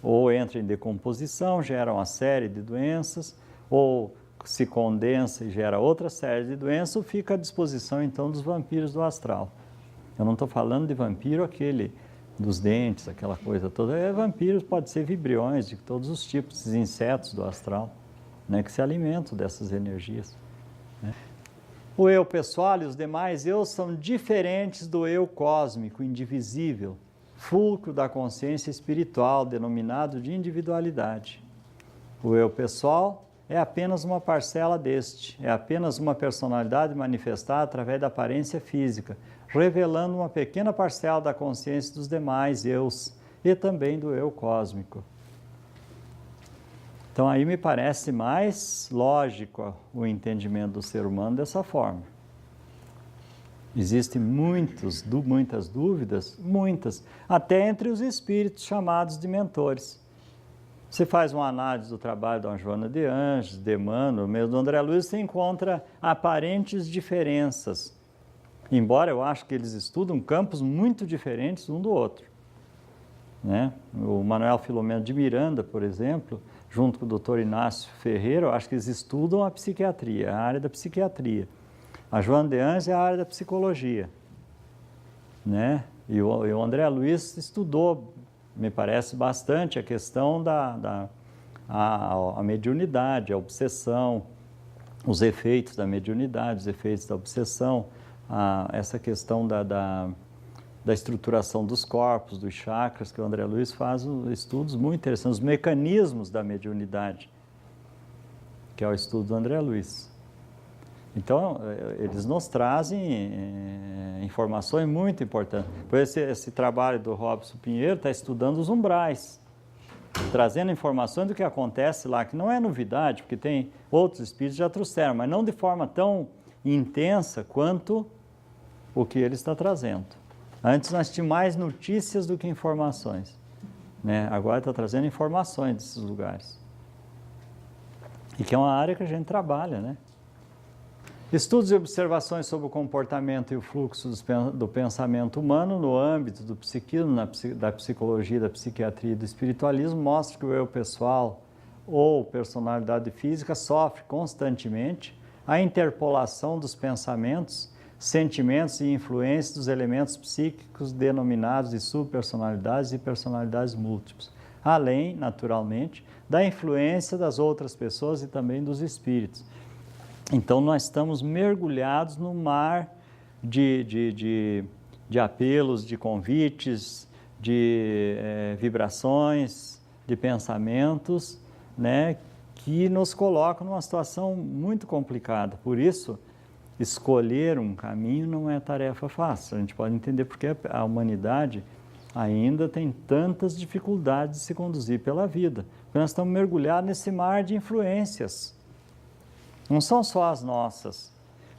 Ou entra em decomposição, gera uma série de doenças, ou se condensa e gera outra série de doenças, ou fica à disposição, então, dos vampiros do astral. Eu não estou falando de vampiro aquele dos dentes, aquela coisa toda. Vampiros pode ser vibriões de todos os tipos, esses insetos do astral, né, que se alimentam dessas energias, né? O eu pessoal e os demais eu são diferentes do eu cósmico, indivisível, fulcro da consciência espiritual, denominado de individualidade. O eu pessoal é apenas uma parcela deste, é apenas uma personalidade manifestada através da aparência física, revelando uma pequena parcela da consciência dos demais eus e também do eu cósmico. Então, aí me parece mais lógico o entendimento do ser humano dessa forma. Existem muitas dúvidas, até entre os espíritos chamados de mentores. Você faz uma análise do trabalho da Joana de Anjos, de Emmanuel, mesmo do André Luiz, você encontra aparentes diferenças. Embora eu acho que eles estudam campos muito diferentes um do outro, né? O Manuel Filomeno de Miranda, por exemplo, junto com o Dr. Inácio Ferreira, eu acho que eles estudam a psiquiatria, a área da psiquiatria. A Joana de Anjos é a área da psicologia, né? E o André Luiz estudou, me parece, bastante a questão a mediunidade, a obsessão, os efeitos da mediunidade, os efeitos da obsessão, essa questão da estruturação dos corpos, dos chakras, que o André Luiz faz estudos muito interessantes, os mecanismos da mediunidade, que é o estudo do André Luiz. Então, eles nos trazem informações muito importantes. Por esse trabalho do Robson Pinheiro está estudando os umbrais, trazendo informações do que acontece lá, que não é novidade, porque tem outros espíritos que já trouxeram, mas não de forma tão intensa quanto o que ele está trazendo. Antes nós tínhamos mais notícias do que informações, né? Agora está trazendo informações desses lugares. E que é uma área que a gente trabalha, né? Estudos e observações sobre o comportamento e o fluxo do pensamento humano no âmbito do psiquismo, da psicologia, da psiquiatria e do espiritualismo mostram que o eu pessoal ou personalidade física sofre constantemente a interpolação dos pensamentos, sentimentos e influências dos elementos psíquicos denominados de subpersonalidades e personalidades múltiplas, além, naturalmente, da influência das outras pessoas e também dos espíritos. Então, nós estamos mergulhados no mar de apelos, de convites, de vibrações, de pensamentos, né, que nos colocam numa situação muito complicada. Por isso, escolher um caminho não é tarefa fácil. A gente pode entender porque a humanidade ainda tem tantas dificuldades de se conduzir pela vida. Porque nós estamos mergulhados nesse mar de influências. Não são só as nossas.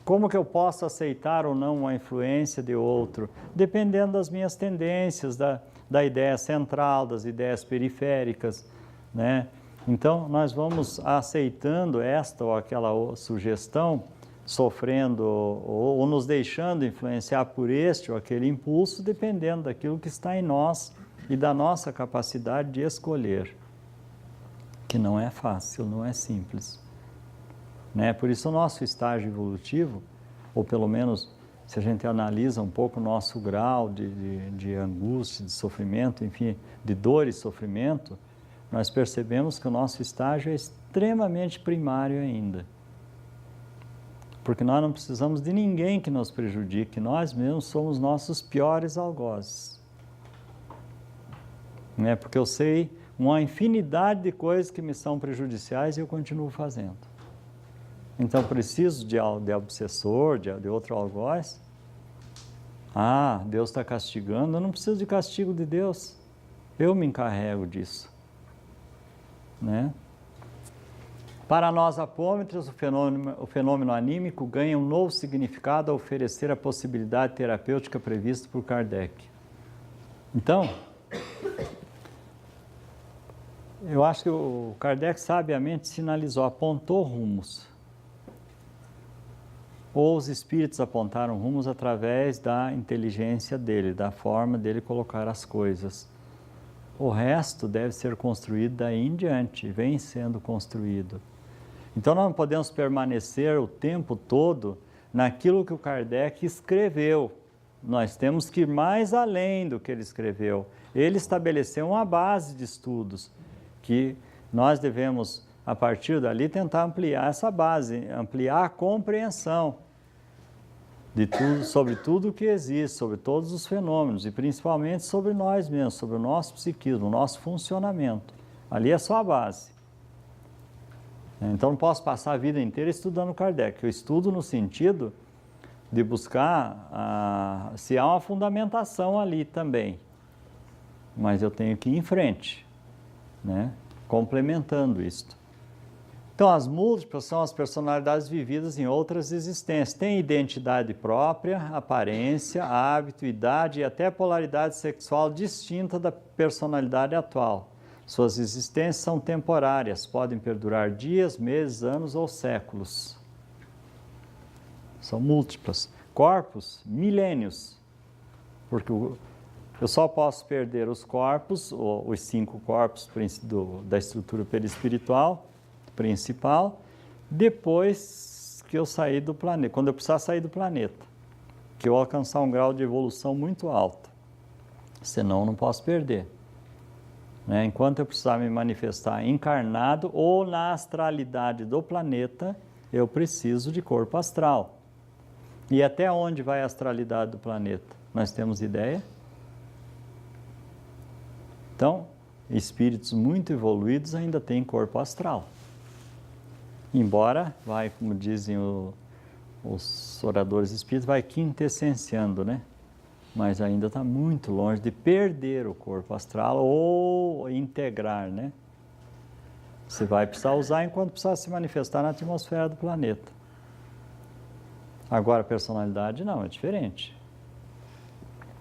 Como que eu posso aceitar ou não uma influência de outro? Dependendo das minhas tendências, da ideia central, das ideias periféricas, né? Então, nós vamos aceitando esta ou aquela sugestão, sofrendo ou nos deixando influenciar por este ou aquele impulso, dependendo daquilo que está em nós e da nossa capacidade de escolher, que não é fácil, não é simples. Né? Por isso o nosso estágio evolutivo, ou pelo menos se a gente analisa um pouco o nosso grau de angústia, de sofrimento, enfim, de dor e sofrimento, nós percebemos que o nosso estágio é extremamente primário ainda. Porque nós não precisamos de ninguém que nos prejudique, nós mesmos somos nossos piores algozes. Né? Porque eu sei uma infinidade de coisas que me são prejudiciais e eu continuo fazendo. Então, preciso de obsessor, de outro algoz? Ah, Deus está castigando. Eu não preciso de castigo de Deus. Eu me encarrego disso. Né? Para nós apômetros, o fenômeno anímico ganha um novo significado ao oferecer a possibilidade terapêutica prevista por Kardec. Então, eu acho que o Kardec sabiamente sinalizou, apontou rumos. Ou os espíritos apontaram rumos através da inteligência dele, da forma dele colocar as coisas. O resto deve ser construído daí em diante, vem sendo construído. Então nós não podemos permanecer o tempo todo naquilo que o Kardec escreveu. Nós temos que ir mais além do que ele escreveu. Ele estabeleceu uma base de estudos que nós devemos, a partir dali, tentar ampliar essa base, ampliar a compreensão de tudo, sobre tudo o que existe, sobre todos os fenômenos e principalmente sobre nós mesmos, sobre o nosso psiquismo, o nosso funcionamento. Ali é só a base. Então não posso passar a vida inteira estudando Kardec. Eu estudo no sentido de buscar se há uma fundamentação ali também. Mas eu tenho que ir em frente, né? Complementando isto. Então, as múltiplas são as personalidades vividas em outras existências. Têm identidade própria, aparência, hábito, idade e até polaridade sexual distinta da personalidade atual. Suas existências são temporárias, podem perdurar dias, meses, anos ou séculos. São múltiplas. Corpos, milênios. Porque eu só posso perder os corpos, os 5 corpos da estrutura perispiritual principal, depois que eu sair do planeta, quando eu precisar sair do planeta, que eu alcançar um grau de evolução muito alto. Senão eu não posso perder. Né? Enquanto eu precisar me manifestar encarnado ou na astralidade do planeta, eu preciso de corpo astral. E até onde vai a astralidade do planeta? Nós temos ideia? Então, espíritos muito evoluídos ainda têm corpo astral. Embora, como dizem os oradores espíritas, vai quintessenciando, né? Mas ainda está muito longe de perder o corpo astral ou integrar, né? Você vai precisar usar enquanto precisar se manifestar na atmosfera do planeta. Agora, a personalidade não, é diferente.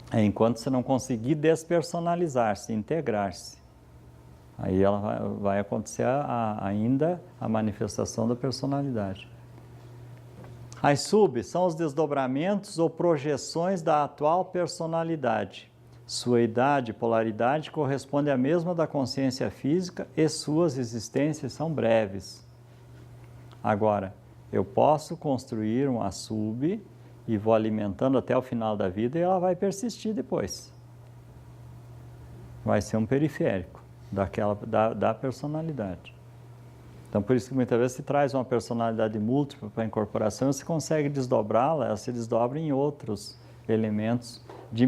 É enquanto você não conseguir despersonalizar-se, integrar-se. Aí ela vai acontecer ainda a manifestação da personalidade. As subs são os desdobramentos ou projeções da atual personalidade. Sua idade e polaridade correspondem à mesma da consciência física e suas existências são breves. Agora, eu posso construir uma sub e vou alimentando até o final da vida e ela vai persistir depois. Vai ser um periférico da personalidade. Então, por isso que muitas vezes se traz uma personalidade múltipla para a incorporação, você consegue desdobrá-la, ela se desdobra em outros elementos de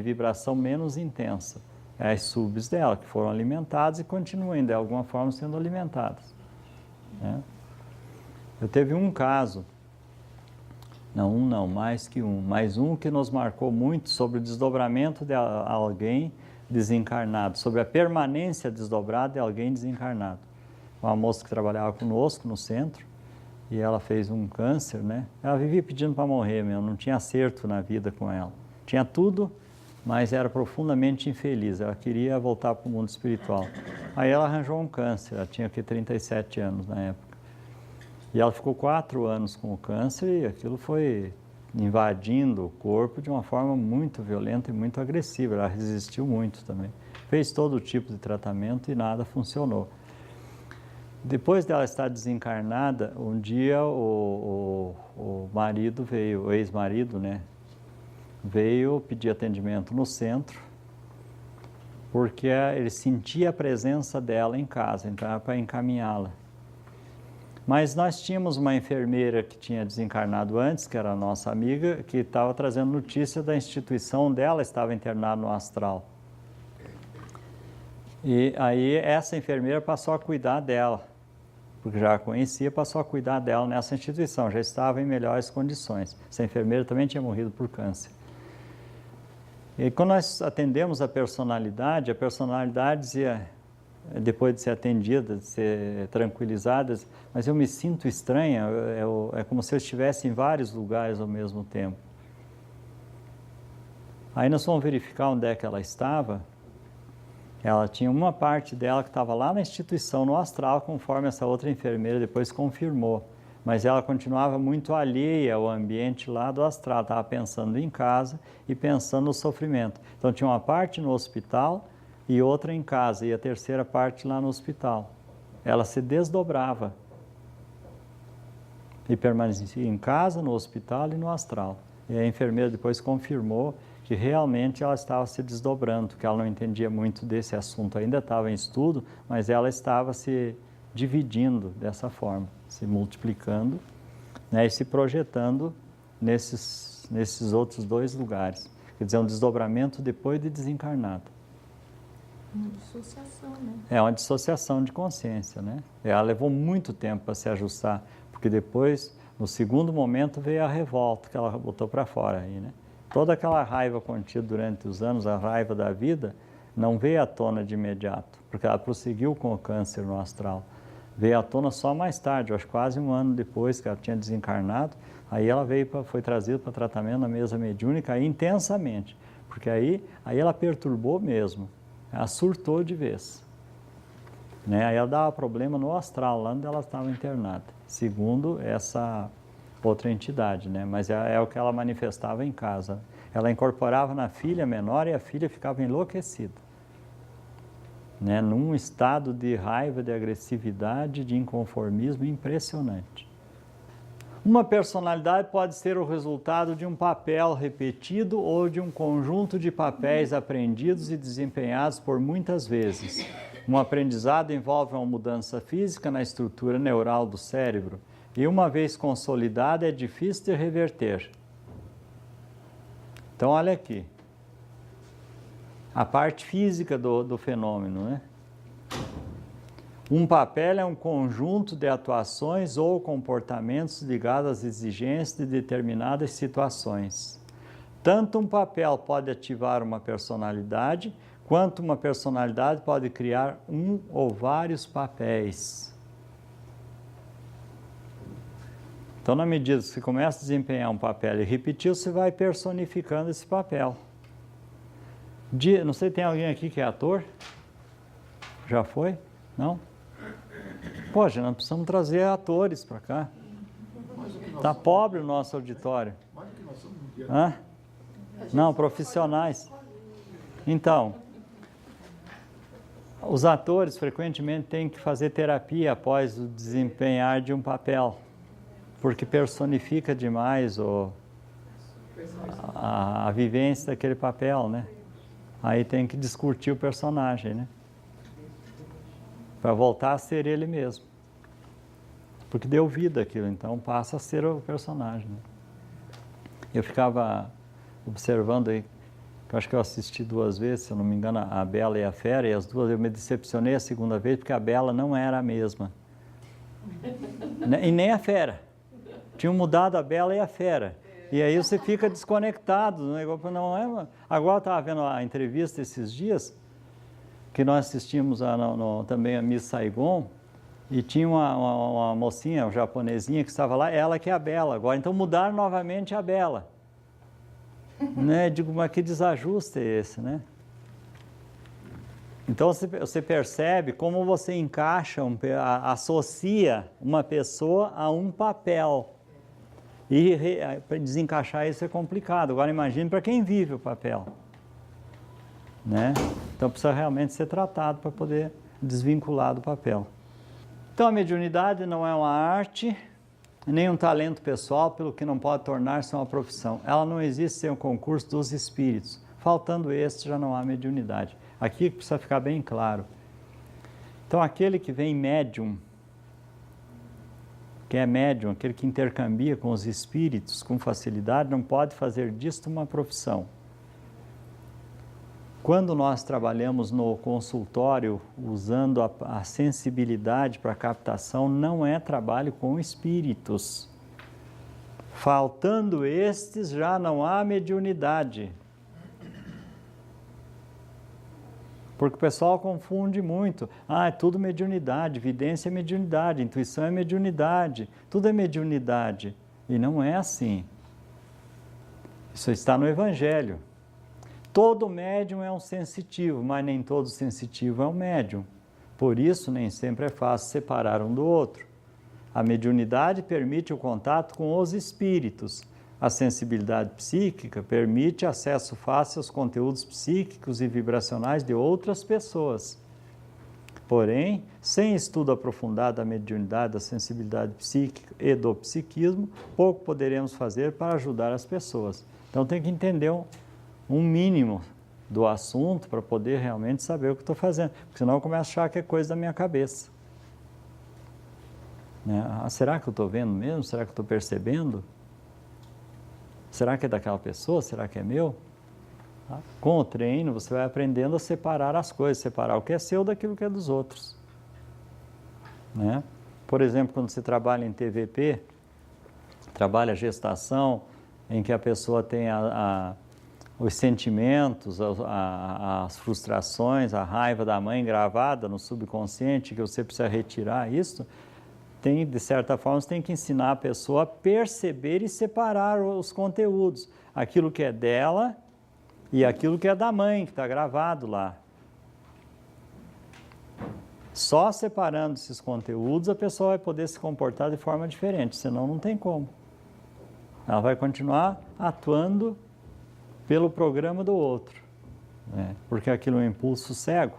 vibração menos intensa. É as subs dela, que foram alimentadas e continuam de alguma forma sendo alimentadas. Né? Eu teve um caso, mais um que nos marcou muito sobre o desdobramento de alguém desencarnado, sobre a permanência desdobrada de alguém desencarnado. Uma moça que trabalhava conosco no centro, e ela fez um câncer, né? Ela vivia pedindo para morrer mesmo, não tinha acerto na vida com ela. Tinha tudo, mas era profundamente infeliz, ela queria voltar para o mundo espiritual. Aí ela arranjou um câncer, ela tinha 37 anos na época. E ela ficou 4 anos com o câncer e aquilo foi invadindo o corpo de uma forma muito violenta e muito agressiva. Ela resistiu muito também. Fez todo tipo de tratamento e nada funcionou. Depois dela estar desencarnada, um dia o marido veio, o ex-marido, né, veio pedir atendimento no centro, porque ele sentia a presença dela em casa, então era para encaminhá-la. Mas nós tínhamos uma enfermeira que tinha desencarnado antes, que era a nossa amiga, que estava trazendo notícia da instituição dela, estava internada no astral. E aí essa enfermeira passou a cuidar dela, porque já a conhecia, passou a cuidar dela nessa instituição, já estava em melhores condições. Essa enfermeira também tinha morrido por câncer. E quando nós atendemos a personalidade dizia, depois de ser atendida, de ser tranquilizada, mas eu me sinto estranha, é como se eu estivesse em vários lugares ao mesmo tempo. Aí nós fomos verificar onde é que ela estava. Ela tinha uma parte dela que estava lá na instituição, no astral, conforme essa outra enfermeira depois confirmou. Mas ela continuava muito alheia ao ambiente lá do astral, estava pensando em casa e pensando no sofrimento. Então tinha uma parte no hospital e outra em casa, e a terceira parte lá no hospital. Ela se desdobrava e permanecia em casa, no hospital e no astral. E a enfermeira depois confirmou que realmente ela estava se desdobrando, que ela não entendia muito desse assunto, ainda estava em estudo, mas ela estava se dividindo dessa forma, se multiplicando, né, e se projetando nesses outros 2 lugares. Quer dizer, um desdobramento depois de desencarnado. Uma dissociação, né? É uma dissociação de consciência, né? Ela levou muito tempo para se ajustar, porque depois, no segundo momento, veio a revolta, que ela botou para fora aí, né? Toda aquela raiva contida durante os anos, a raiva da vida, não veio à tona de imediato, porque ela prosseguiu com o câncer no astral. Veio à tona só mais tarde, acho quase 1 ano depois que ela tinha desencarnado, aí ela foi trazida para tratamento na mesa mediúnica intensamente, porque aí ela perturbou mesmo, ela surtou de vez. Né? Aí ela dava problema no astral, lá onde ela estava internada, segundo essa outra entidade, né? Mas é o que ela manifestava em casa. Ela incorporava na filha menor e a filha ficava enlouquecida, né? Num estado de raiva, de agressividade, de inconformismo impressionante. Uma personalidade pode ser o resultado de um papel repetido ou de um conjunto de papéis aprendidos e desempenhados por muitas vezes. Um aprendizado envolve uma mudança física na estrutura neural do cérebro, e uma vez consolidada é difícil de reverter. Então, olha aqui, a parte física do fenômeno, né? Um papel é um conjunto de atuações ou comportamentos ligados às exigências de determinadas situações. Tanto um papel pode ativar uma personalidade, quanto uma personalidade pode criar um ou vários papéis. Então, na medida que você começa a desempenhar um papel e repetir, você vai personificando esse papel. Não sei, tem alguém aqui que é ator? Já foi? Não? Poxa, nós precisamos trazer atores para cá. Mas o que nós Está pobre o nosso auditório. Hã? Não, profissionais. Então, os atores frequentemente têm que fazer terapia após o desempenhar de um papel, porque personifica demais a vivência daquele papel, né? Aí tem que discutir o personagem, né? Para voltar a ser ele mesmo. Porque deu vida aquilo, então passa a ser o personagem. Né? Eu ficava observando aí, que eu acho que eu assisti 2 vezes, se eu não me engano, a Bela e a Fera, e as duas eu me decepcionei a segunda vez, porque a Bela não era a mesma. E nem a Fera. Tinham mudado a Bela e a Fera. E aí você fica desconectado. Não é... Agora eu estava vendo a entrevista esses dias, que nós assistimos também a Miss Saigon, e tinha uma mocinha, uma japonesinha que estava lá, ela que é a Bela agora. Então mudaram novamente a Bela. Né? Digo, mas que desajuste é esse, né? Então você percebe como você encaixa, associa uma pessoa a um papel. E para desencaixar isso é complicado. Agora imagine para quem vive o papel. Né? Então precisa realmente ser tratado para poder desvincular do papel. Então a mediunidade não é uma arte, nem um talento pessoal, pelo que não pode tornar-se uma profissão. Ela não existe sem o concurso dos espíritos. Faltando este, já não há mediunidade. Aqui precisa ficar bem claro. Então aquele que vem médium, que é médium, aquele que intercambia com os espíritos com facilidade, não pode fazer disto uma profissão. Quando nós trabalhamos no consultório usando a sensibilidade para captação, não é trabalho com espíritos. Faltando estes, já não há mediunidade. Porque o pessoal confunde muito. É tudo mediunidade, vidência é mediunidade, intuição é mediunidade, tudo é mediunidade. E não é assim. Isso está no Evangelho. Todo médium é um sensitivo, mas nem todo sensitivo é um médium. Por isso, nem sempre é fácil separar um do outro. A mediunidade permite o contato com os espíritos. A sensibilidade psíquica permite acesso fácil aos conteúdos psíquicos e vibracionais de outras pessoas. Porém, sem estudo aprofundado da mediunidade, da sensibilidade psíquica e do psiquismo, pouco poderemos fazer para ajudar as pessoas. Então tem que entender um mínimo do assunto para poder realmente saber o que estou fazendo. Porque senão eu começo a achar que é coisa da minha cabeça. Né? Será que eu estou vendo mesmo? Será que eu estou percebendo? Será que é daquela pessoa? Será que é meu? Com o treino você vai aprendendo a separar as coisas, separar o que é seu daquilo que é dos outros. Né? Por exemplo, quando você trabalha em TVP, trabalha a gestação, em que a pessoa tem os sentimentos, as frustrações, a raiva da mãe gravada no subconsciente, que você precisa retirar isso, de certa forma, você tem que ensinar a pessoa a perceber e separar os conteúdos. Aquilo que é dela e aquilo que é da mãe, que está gravado lá. Só separando esses conteúdos, a pessoa vai poder se comportar de forma diferente, senão não tem como. Ela vai continuar atuando pelo programa do outro, né? Porque aquilo é um impulso cego.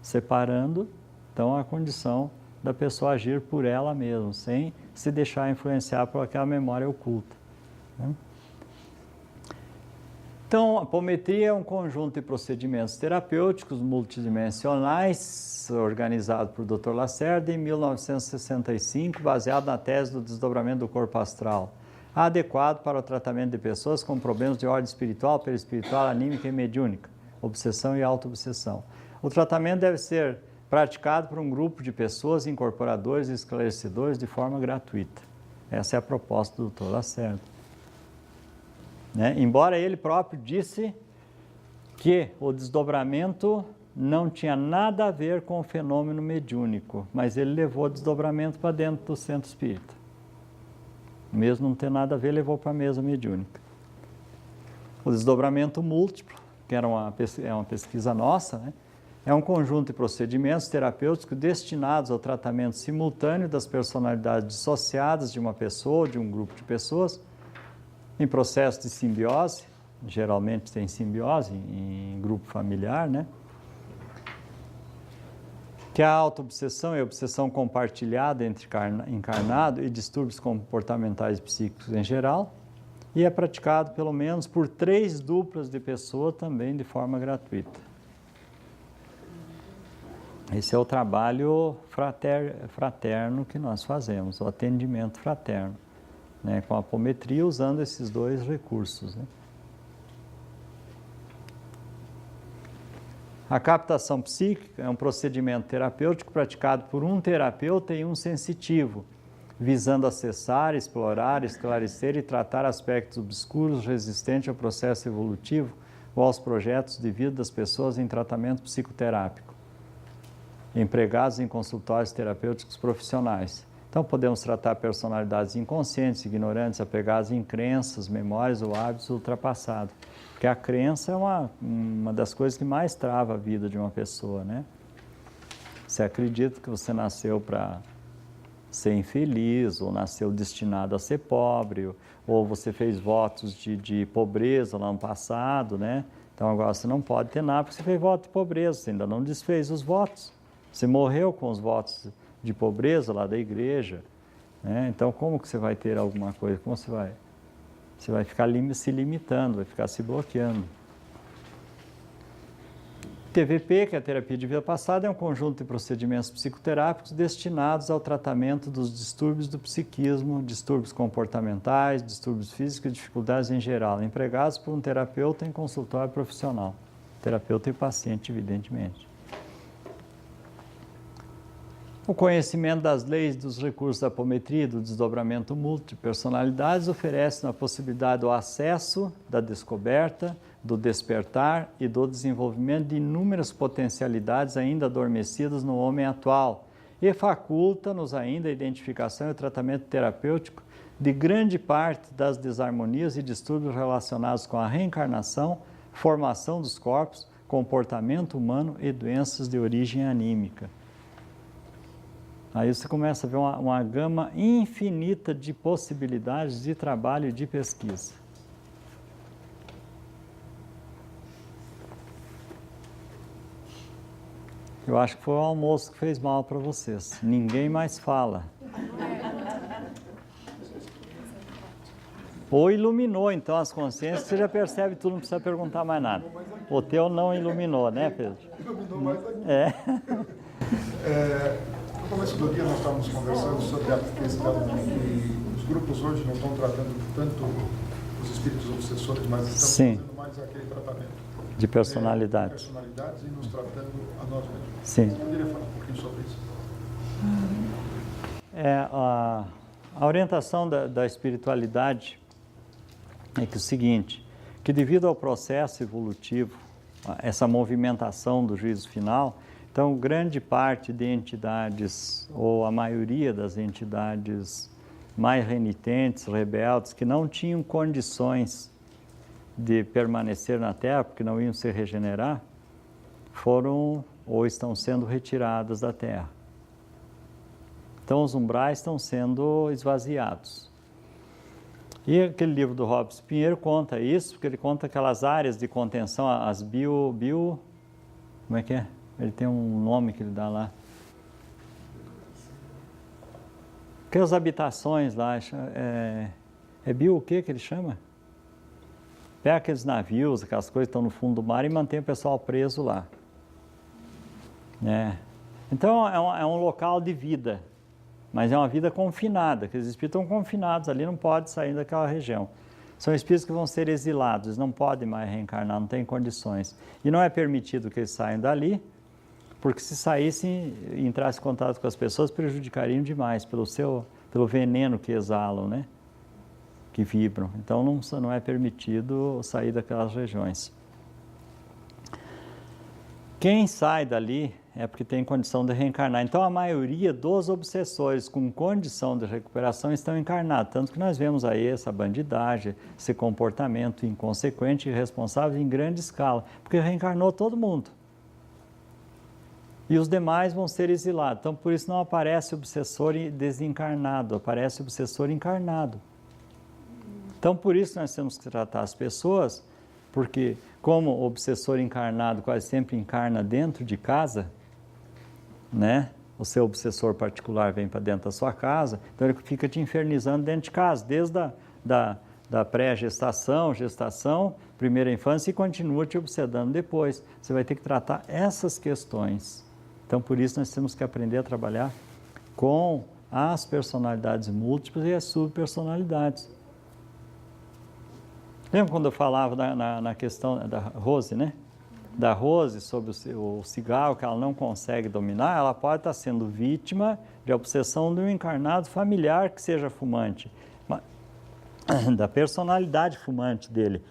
Separando, então, a condição da pessoa agir por ela mesma, sem se deixar influenciar por aquela memória oculta. Né? Então, a apometria é um conjunto de procedimentos terapêuticos multidimensionais, organizado por Dr. Lacerda em 1965, baseado na tese do desdobramento do corpo astral, adequado para o tratamento de pessoas com problemas de ordem espiritual, perispiritual, anímica e mediúnica, obsessão e auto-obsessão. O tratamento deve ser praticado por um grupo de pessoas, incorporadores e esclarecedores de forma gratuita. Essa é a proposta do Dr. Lacerda. Né? Embora ele próprio disse que o desdobramento não tinha nada a ver com o fenômeno mediúnico, mas ele levou o desdobramento para dentro do centro espírita. Mesmo não ter nada a ver, levou para a mesa mediúnica. O desdobramento múltiplo, que é uma pesquisa nossa, né? É um conjunto de procedimentos terapêuticos destinados ao tratamento simultâneo das personalidades dissociadas de uma pessoa ou de um grupo de pessoas, em processo de simbiose, geralmente tem simbiose em grupo familiar, né? Que é a auto-obsessão e a obsessão compartilhada entre encarnado e distúrbios comportamentais e psíquicos em geral, e é praticado pelo menos por 3 duplas de pessoa também de forma gratuita. Esse é o trabalho fraterno que nós fazemos, o atendimento fraterno, né, com a apometria usando esses 2 recursos, né? A captação psíquica é um procedimento terapêutico praticado por um terapeuta e um sensitivo, visando acessar, explorar, esclarecer e tratar aspectos obscuros resistentes ao processo evolutivo ou aos projetos de vida das pessoas em tratamento psicoterápico, empregados em consultórios terapêuticos profissionais. Então, podemos tratar personalidades inconscientes, ignorantes, apegadas em crenças, memórias ou hábitos ultrapassados. Porque a crença é uma das coisas que mais trava a vida de uma pessoa, né? Você acredita que você nasceu para ser infeliz, ou nasceu destinado a ser pobre, ou você fez votos de pobreza lá no passado, né? Então agora você não pode ter nada porque você fez voto de pobreza, você ainda não desfez os votos. Você morreu com os votos de pobreza lá da igreja, né? Então como que você vai ter alguma coisa? Como você vai? Você vai ficar se limitando, vai ficar se bloqueando. TVP, que é a terapia de vida passada, é um conjunto de procedimentos psicoterápicos destinados ao tratamento dos distúrbios do psiquismo, distúrbios comportamentais, distúrbios físicos e dificuldades em geral, empregados por um terapeuta em consultório profissional. Terapeuta e paciente, evidentemente. O conhecimento das leis dos recursos da apometria e do desdobramento múltiplo de personalidades oferece a possibilidade do acesso, da descoberta, do despertar e do desenvolvimento de inúmeras potencialidades ainda adormecidas no homem atual e faculta-nos ainda a identificação e o tratamento terapêutico de grande parte das desarmonias e distúrbios relacionados com a reencarnação, formação dos corpos, comportamento humano e doenças de origem anímica. Aí você começa a ver uma gama infinita de possibilidades de trabalho e de pesquisa. Eu acho que foi o almoço que fez mal para vocês. Ninguém mais fala. Ou iluminou, então, as consciências, você já percebe tudo, não precisa perguntar mais nada. O teu não iluminou, né, Pedro? Iluminou mais aqui. No começo do dia nós estávamos conversando sobre a questão que os grupos hoje não estão tratando tanto os espíritos obsessores, mas estão fazendo mais aquele tratamento de personalidades. Personalidades e nos tratando a nós mesmos. Sim. Você poderia falar um pouquinho sobre isso? A orientação da espiritualidade é que o seguinte, que devido ao processo evolutivo, essa movimentação do juízo final, então grande parte de entidades, ou a maioria das entidades mais renitentes, rebeldes, que não tinham condições de permanecer na Terra, porque não iam se regenerar, foram ou estão sendo retiradas da Terra. Então os umbrais estão sendo esvaziados. E aquele livro do Robson Pinheiro conta isso, porque ele conta aquelas áreas de contenção, as como é que é? Ele tem um nome que ele dá lá. Aquelas habitações lá, o que ele chama? Pega aqueles navios, aquelas coisas que estão no fundo do mar e mantém o pessoal preso lá. Então é um local de vida, mas é uma vida confinada, que os espíritos estão confinados ali, não podem sair daquela região. São espíritos que vão ser exilados, eles não podem mais reencarnar, não têm condições. E não é permitido que eles saiam dali, porque se saíssem e entrassem em contato com as pessoas, prejudicariam demais pelo veneno que exalam, né? Que vibram. Então não é permitido sair daquelas regiões. Quem sai dali é porque tem condição de reencarnar. Então a maioria dos obsessores com condição de recuperação estão encarnados. Tanto que nós vemos aí essa bandidagem, esse comportamento inconsequente e irresponsável em grande escala, porque reencarnou todo mundo. E os demais vão ser exilados. Então, por isso não aparece obsessor desencarnado, aparece obsessor encarnado. Então, por isso nós temos que tratar as pessoas, porque como o obsessor encarnado quase sempre encarna dentro de casa, né? O seu obsessor particular vem para dentro da sua casa, então ele fica te infernizando dentro de casa, desde da pré-gestação, gestação, primeira infância, e continua te obsedando depois. Você vai ter que tratar essas questões. Então, por isso nós temos que aprender a trabalhar com as personalidades múltiplas e as subpersonalidades. Lembra quando eu falava na questão da Rose, né? Da Rose sobre o cigarro que ela não consegue dominar, ela pode estar sendo vítima de obsessão de um encarnado familiar que seja fumante, da personalidade fumante dele.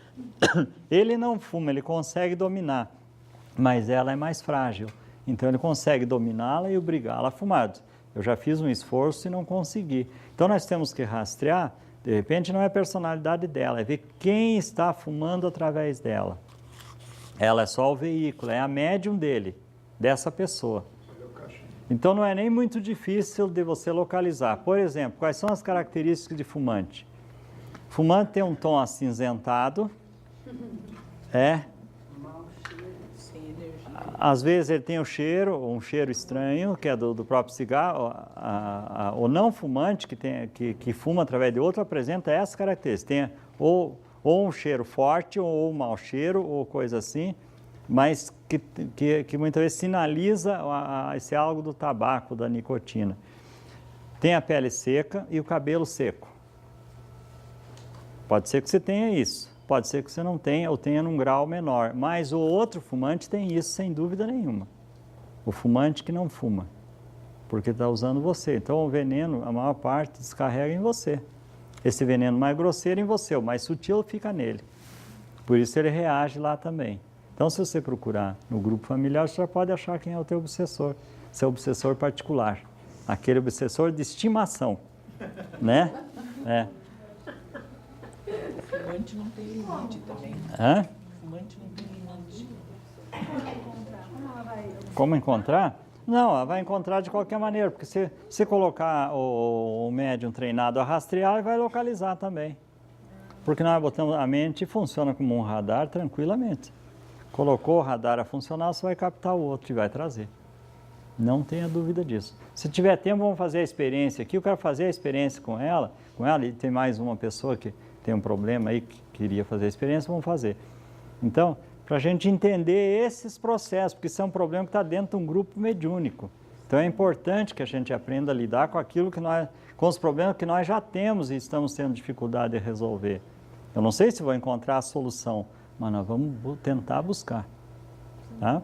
Ele não fuma, ele consegue dominar, mas ela é mais frágil, então ele consegue dominá-la e obrigá-la a fumar. Eu já fiz um esforço e não consegui. Então nós temos que rastrear. De repente não é a personalidade dela, é ver quem está fumando através dela. Ela é só o veículo, é a médium dele, dessa pessoa. Então não é nem muito difícil de você localizar. Por exemplo, quais são as características de fumante? Fumante tem um tom acinzentado, às vezes ele tem um cheiro estranho, que é do próprio cigarro. O não fumante, que fuma através de outro, apresenta essas características. Tem ou um cheiro forte, ou um mau cheiro, ou coisa assim, mas que muitas vezes sinaliza esse algo do tabaco, da nicotina. Tem a pele seca e o cabelo seco. Pode ser que você tenha isso. Pode ser que você não tenha ou tenha num grau menor, mas o outro fumante tem isso sem dúvida nenhuma. O fumante que não fuma, porque está usando você. Então o veneno, a maior parte, descarrega em você. Esse veneno mais grosseiro em você, o mais sutil fica nele. Por isso ele reage lá também. Então se você procurar no grupo familiar, você já pode achar quem é o teu obsessor. Seu obsessor particular. Aquele obsessor de estimação, né? Fumante não tem limite também. Hã? Fumante não tem limite. Como encontrar? Não, ela vai encontrar de qualquer maneira, porque se você colocar o médium treinado a rastrear, ele vai localizar também. Porque nós botamos a mente e funciona como um radar tranquilamente. Colocou o radar a funcionar, você vai captar o outro e vai trazer. Não tenha dúvida disso. Se tiver tempo, vamos fazer a experiência aqui. Eu quero fazer a experiência com ela, e tem mais uma pessoa que tem um problema aí, que queria fazer a experiência, vamos fazer. Então, para a gente entender esses processos, porque isso é um problema que está dentro de um grupo mediúnico. Então é importante que a gente aprenda a lidar com aquilo com os problemas que nós já temos e estamos tendo dificuldade de resolver. Eu não sei se vou encontrar a solução, mas nós vamos tentar buscar. Tá?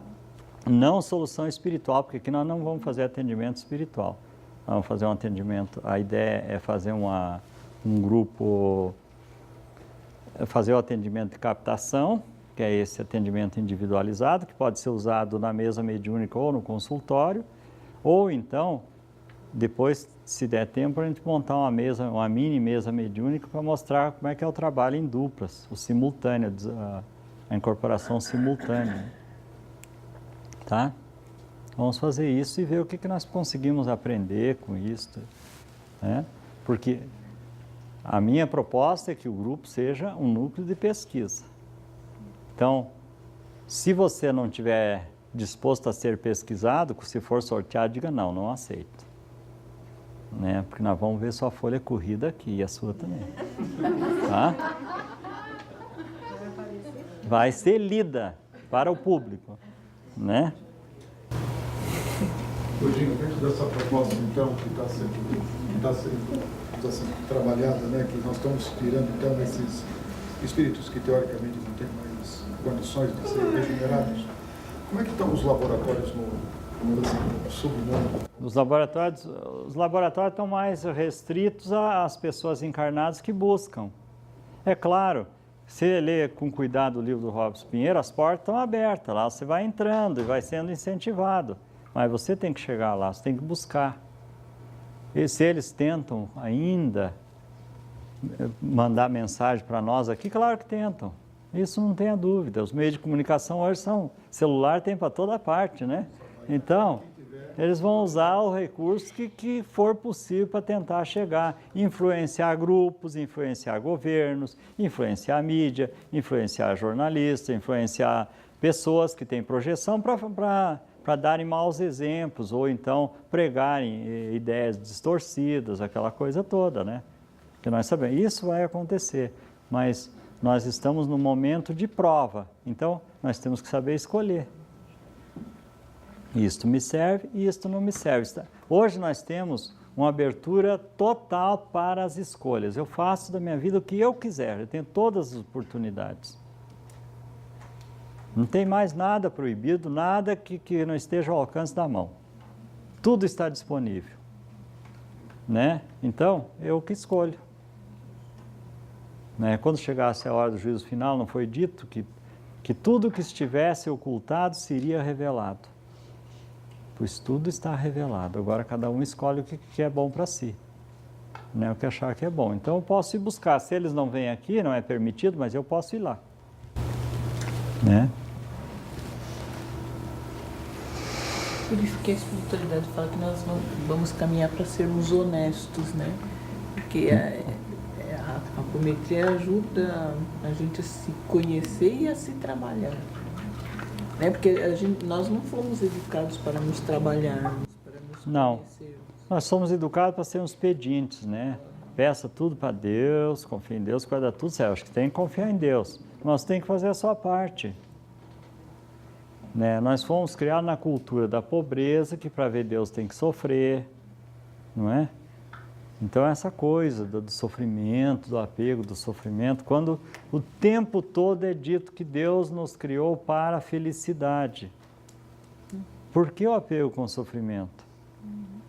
Não solução espiritual, porque aqui nós não vamos fazer atendimento espiritual. Nós vamos fazer um atendimento, a ideia é fazer um grupo, fazer o atendimento de captação, que é esse atendimento individualizado, que pode ser usado na mesa mediúnica ou no consultório, ou então, depois, se der tempo, a gente montar uma mini mesa mediúnica para mostrar como é que é o trabalho em duplas, o simultâneo, a incorporação simultânea. Tá? Vamos fazer isso e ver o que nós conseguimos aprender com isso, né? Porque a minha proposta é que o grupo seja um núcleo de pesquisa. Então, se você não estiver disposto a ser pesquisado, se for sorteado, diga não aceito. Né? Porque nós vamos ver sua folha corrida aqui e a sua também. Tá? Vai ser lida para o público. Né? Rodinho, dentro dessa proposta, então, que está sendo trabalhada, né, que nós estamos tirando, então, esses espíritos que, teoricamente, não têm mais condições de ser regenerados, como é que estão os laboratórios no submundo? Os laboratórios estão mais restritos às pessoas encarnadas que buscam. É claro, se ler com cuidado o livro do Robson Pinheiro, as portas estão abertas, lá você vai entrando e vai sendo incentivado. Mas você tem que chegar lá, você tem que buscar. E se eles tentam ainda mandar mensagem para nós aqui, claro que tentam. Isso não tenha dúvida. Os meios de comunicação hoje são... Celular tem para toda parte, né? Então, eles vão usar o recurso que for possível para tentar chegar, influenciar grupos, influenciar governos, influenciar a mídia, influenciar jornalistas, influenciar pessoas que têm projeção para darem maus exemplos ou então pregarem ideias distorcidas, aquela coisa toda, né? Que nós sabemos, isso vai acontecer, mas nós estamos num momento de prova, então nós temos que saber escolher. Isto me serve e isto não me serve. Hoje nós temos uma abertura total para as escolhas. Eu faço da minha vida o que eu quiser, eu tenho todas as oportunidades. Não tem mais nada proibido, nada que não esteja ao alcance da mão. Tudo está disponível, né? Então, eu que escolho. Né? Quando chegasse a hora do juízo final, não foi dito que tudo que estivesse ocultado seria revelado. Pois tudo está revelado. Agora cada um escolhe o que é bom para si, né? O que achar que é bom. Então eu posso ir buscar. Se eles não vêm aqui, não é permitido, mas eu posso ir lá, né? Por isso que a espiritualidade fala que nós vamos caminhar para sermos honestos, né? Porque a apometria ajuda a gente a se conhecer e a se trabalhar. Né? Porque nós não fomos educados para nos trabalharmos, para nos conhecermos. Nós somos educados para sermos pedintes, né? Peça tudo para Deus, confia em Deus, que vai dar tudo certo. Acho que tem que confiar em Deus. Nós temos que fazer a sua parte. Né? Nós fomos criados na cultura da pobreza, que para ver Deus tem que sofrer, não é? Então essa coisa do sofrimento, do apego, do sofrimento, quando o tempo todo é dito que Deus nos criou para a felicidade. Por que o apego com o sofrimento?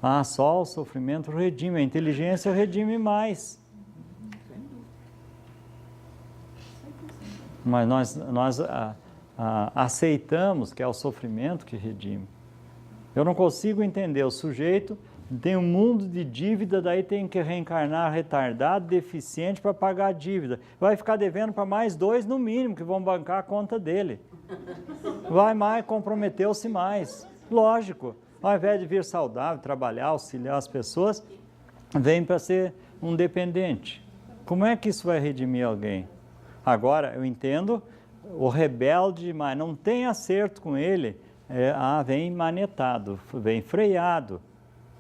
Ah, só o sofrimento redime, a inteligência redime mais. Mas nós aceitamos que é o sofrimento que redime. Eu não consigo entender, o sujeito tem um mundo de dívida, daí tem que reencarnar retardado, deficiente para pagar a dívida. Vai ficar devendo para mais 2 no mínimo, que vão bancar a conta dele. Vai mais, comprometeu-se mais. Lógico, ao invés de vir saudável, trabalhar, auxiliar as pessoas, vem para ser um dependente. Como é que isso vai redimir alguém? Agora, eu entendo o rebelde, mas não tem acerto com ele, vem manetado, vem freado,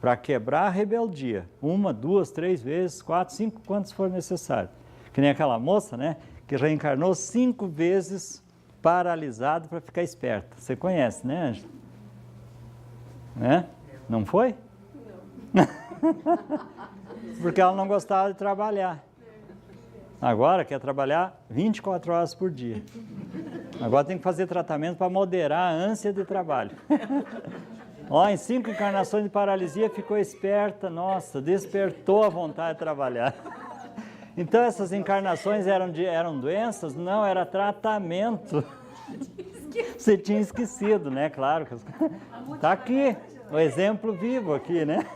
para quebrar a rebeldia. 1, 2, 3 vezes, 4, 5, quantos for necessário. Que nem aquela moça, né, que reencarnou 5 vezes paralisado para ficar esperta. Você conhece, né, Ângela? Né? Não foi? Não. Porque ela não gostava de trabalhar. Agora quer trabalhar 24 horas por dia. Agora tem que fazer tratamento para moderar a ânsia de trabalho. Ó, em 5 encarnações de paralisia ficou esperta, nossa, despertou a vontade de trabalhar. Então essas encarnações eram doenças? Não, era tratamento. Você tinha esquecido, né? Claro. Está aqui, o exemplo vivo aqui, né?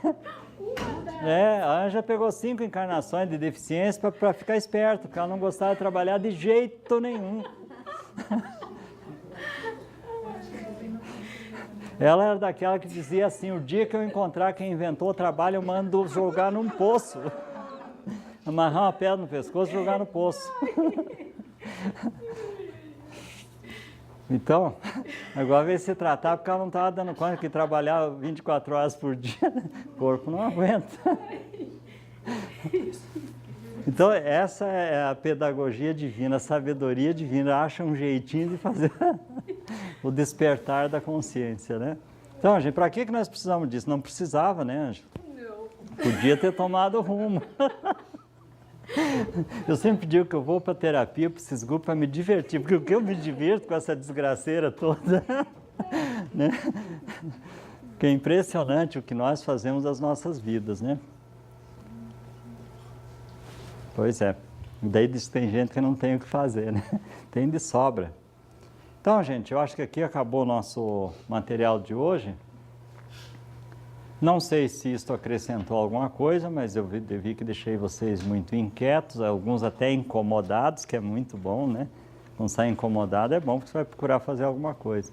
A Anja pegou 5 encarnações de deficiência para ficar esperta, porque ela não gostava de trabalhar de jeito nenhum. Ela era daquela que dizia assim, o dia que eu encontrar quem inventou o trabalho, eu mando jogar num poço. Amarrar uma pedra no pescoço e jogar no poço. Então, agora veio se tratar, porque ela não estava dando conta que trabalhar 24 horas por dia, o corpo não aguenta. Então, essa é a pedagogia divina, a sabedoria divina, acha um jeitinho de fazer o despertar da consciência, né? Então, gente, para que nós precisamos disso? Não precisava, né, Ângela? Não. Podia ter tomado rumo. Eu sempre digo que eu vou para terapia, para esses grupos, para me divertir, porque o que eu me divirto com essa desgraceira toda, né? Que é impressionante o que nós fazemos das nossas vidas, né? Pois é. Daí tem gente que não tem o que fazer, né? Tem de sobra. Então, gente, eu acho que aqui acabou o nosso material de hoje. Não sei se isto acrescentou alguma coisa, mas eu vi que deixei vocês muito inquietos, alguns até incomodados, que é muito bom, né? Quando sai incomodado é bom, porque você vai procurar fazer alguma coisa.